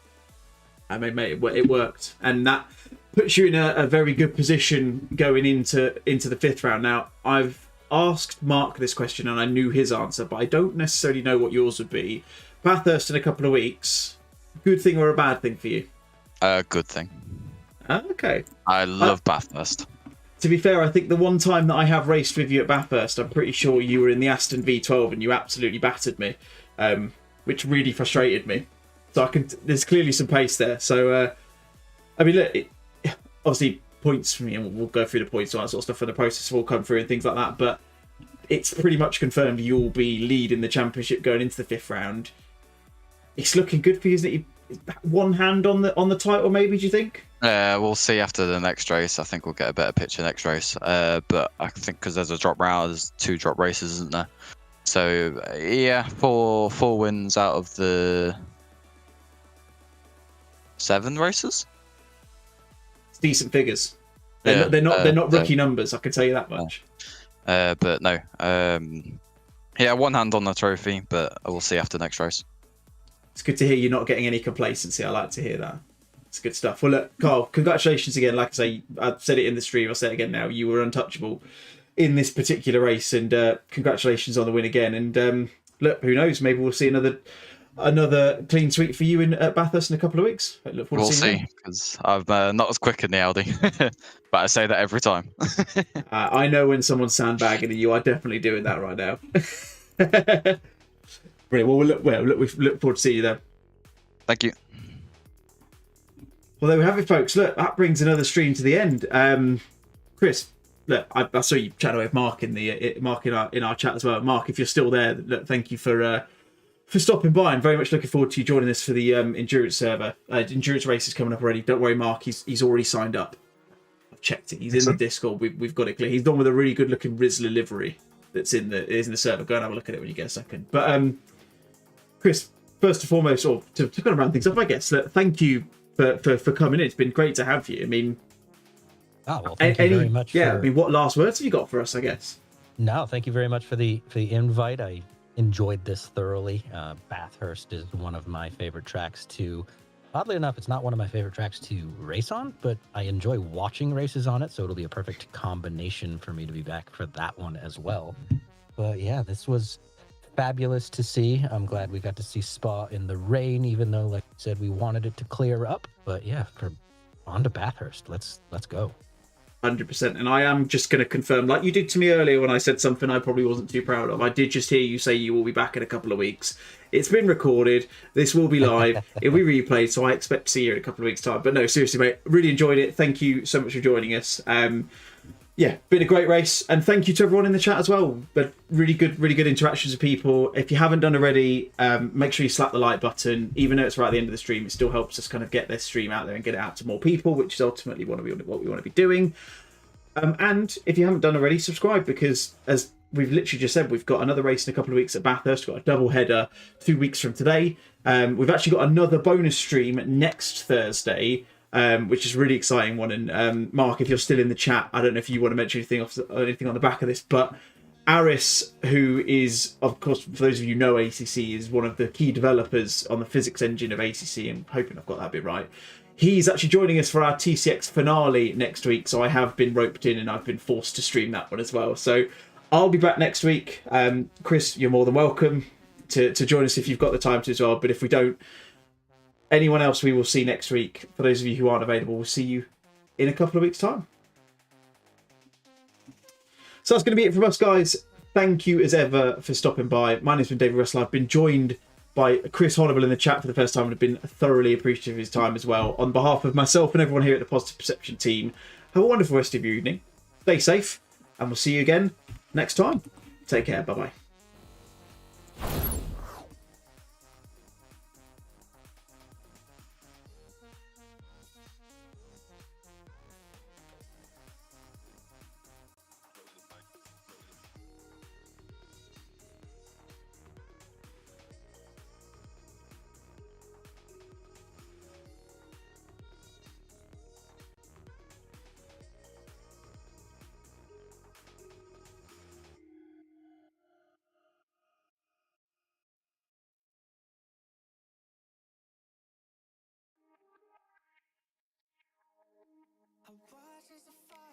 I mean, mate, it worked, and that puts you in a very good position going into the 5th round. Now, I've asked Mark this question, and I knew his answer, but I don't necessarily know what yours would be. Bathurst in a couple of weeks, good thing or a bad thing for you? Good thing. Okay. I love Bathurst. To be fair, I think the one time that I have raced with you at Bathurst, I'm pretty sure you were in the Aston V12 and you absolutely battered me, which really frustrated me. So there's clearly some pace there. So, I mean, look, obviously points for me, and we'll go through the points and all that sort of stuff, and the process will come through and things like that. But it's pretty much confirmed you'll be leading the championship going into the 5th round. It's looking good for you, isn't it? One hand on the title, maybe? Do you think? We'll see after the next race. I think we'll get a better picture next race. But I think because there's a drop round, there's 2 drop races, isn't there? So yeah, four wins out of the 7 races. It's decent figures. Yeah, They're not rookie numbers. I can tell you that much. But no, yeah, one hand on the trophy, but we'll see after next race. It's good to hear you're not getting any complacency. I like to hear that. It's good stuff. Well, look, Carl, congratulations again. Like I say, I've said it in the stream. I'll say it again now. You were untouchable in this particular race, and congratulations on the win again. And look, who knows? Maybe we'll see another clean sweep for you at Bathurst in a couple of weeks. We'll see, because I'm not as quick in the Audi, but I say that every time. I know when someone's sandbagging, and you are definitely doing that right now. Brilliant. Well, we look forward to seeing you there. Thank you. Well, there we have it, folks. Look, that brings another stream to the end. Chris, look, I saw you chatting with Mark in our chat as well. Mark, if you're still there, look, thank you for stopping by. I'm very much looking forward to you joining us for the endurance server. Endurance race is coming up already. Don't worry, Mark. He's already signed up. I've checked it. He's in the Discord. We've got it clear. He's done with a really good looking Rizzler livery that's in the server. Go and have a look at it when you get a second. But Chris, first and foremost, or to kind of round things up, I guess, thank you for coming in. It's been great to have you. I mean, thank you very much. Yeah, I mean, what last words have you got for us, I guess? No, thank you very much for the invite. I enjoyed this thoroughly. Bathurst is one of my favorite tracks to, oddly enough, it's not one of my favorite tracks to race on, but I enjoy watching races on it, so it'll be a perfect combination for me to be back for that one as well. But yeah, this was fabulous to see. I'm glad we got to see Spa in the rain, even though, like I said, we wanted it to clear up. But yeah, on to Bathurst. Let's go. 100%. And I am just going to confirm, like you did to me earlier when I said something I probably wasn't too proud of. I did just hear you say you will be back in a couple of weeks. It's been recorded. This will be live. It'll be replayed, so I expect to see you in a couple of weeks' time. But no, seriously, mate, really enjoyed it. Thank you so much for joining us. Yeah, been a great race, and thank you to everyone in the chat as well. But really good interactions with people. If you haven't done already, make sure you slap the like button. Even though it's right at the end of the stream, it still helps us kind of get this stream out there and get it out to more people, which is ultimately what we want to be doing. And if you haven't done already, subscribe, because as we've literally just said, we've got another race in a couple of weeks at Bathurst. We've got a double header 2 weeks from today. We've actually got another bonus stream next Thursday, which is a really exciting one. And Mark, if you're still in the chat, I don't know if you want to mention anything on the back of this, but Aris, who is, of course, for those of you who know ACC, is one of the key developers on the physics engine of ACC, and hoping I've got that bit right. He's actually joining us for our TCX finale next week, so I have been roped in and I've been forced to stream that one as well. So I'll be back next week. Chris, you're more than welcome to join us if you've got the time to as well. But if we don't, anyone else we will see next week. For those of you who aren't available, we'll see you in a couple of weeks' time. So that's going to be it from us, guys. Thank you as ever for stopping by. My name's been David Russell. I've been joined by Chris Honourable in the chat for the first time, and have been thoroughly appreciative of his time as well. On behalf of myself and everyone here at the Positive Perception team, have a wonderful rest of your evening. Stay safe, and we'll see you again next time. Take care. Bye-bye. I watch as the fire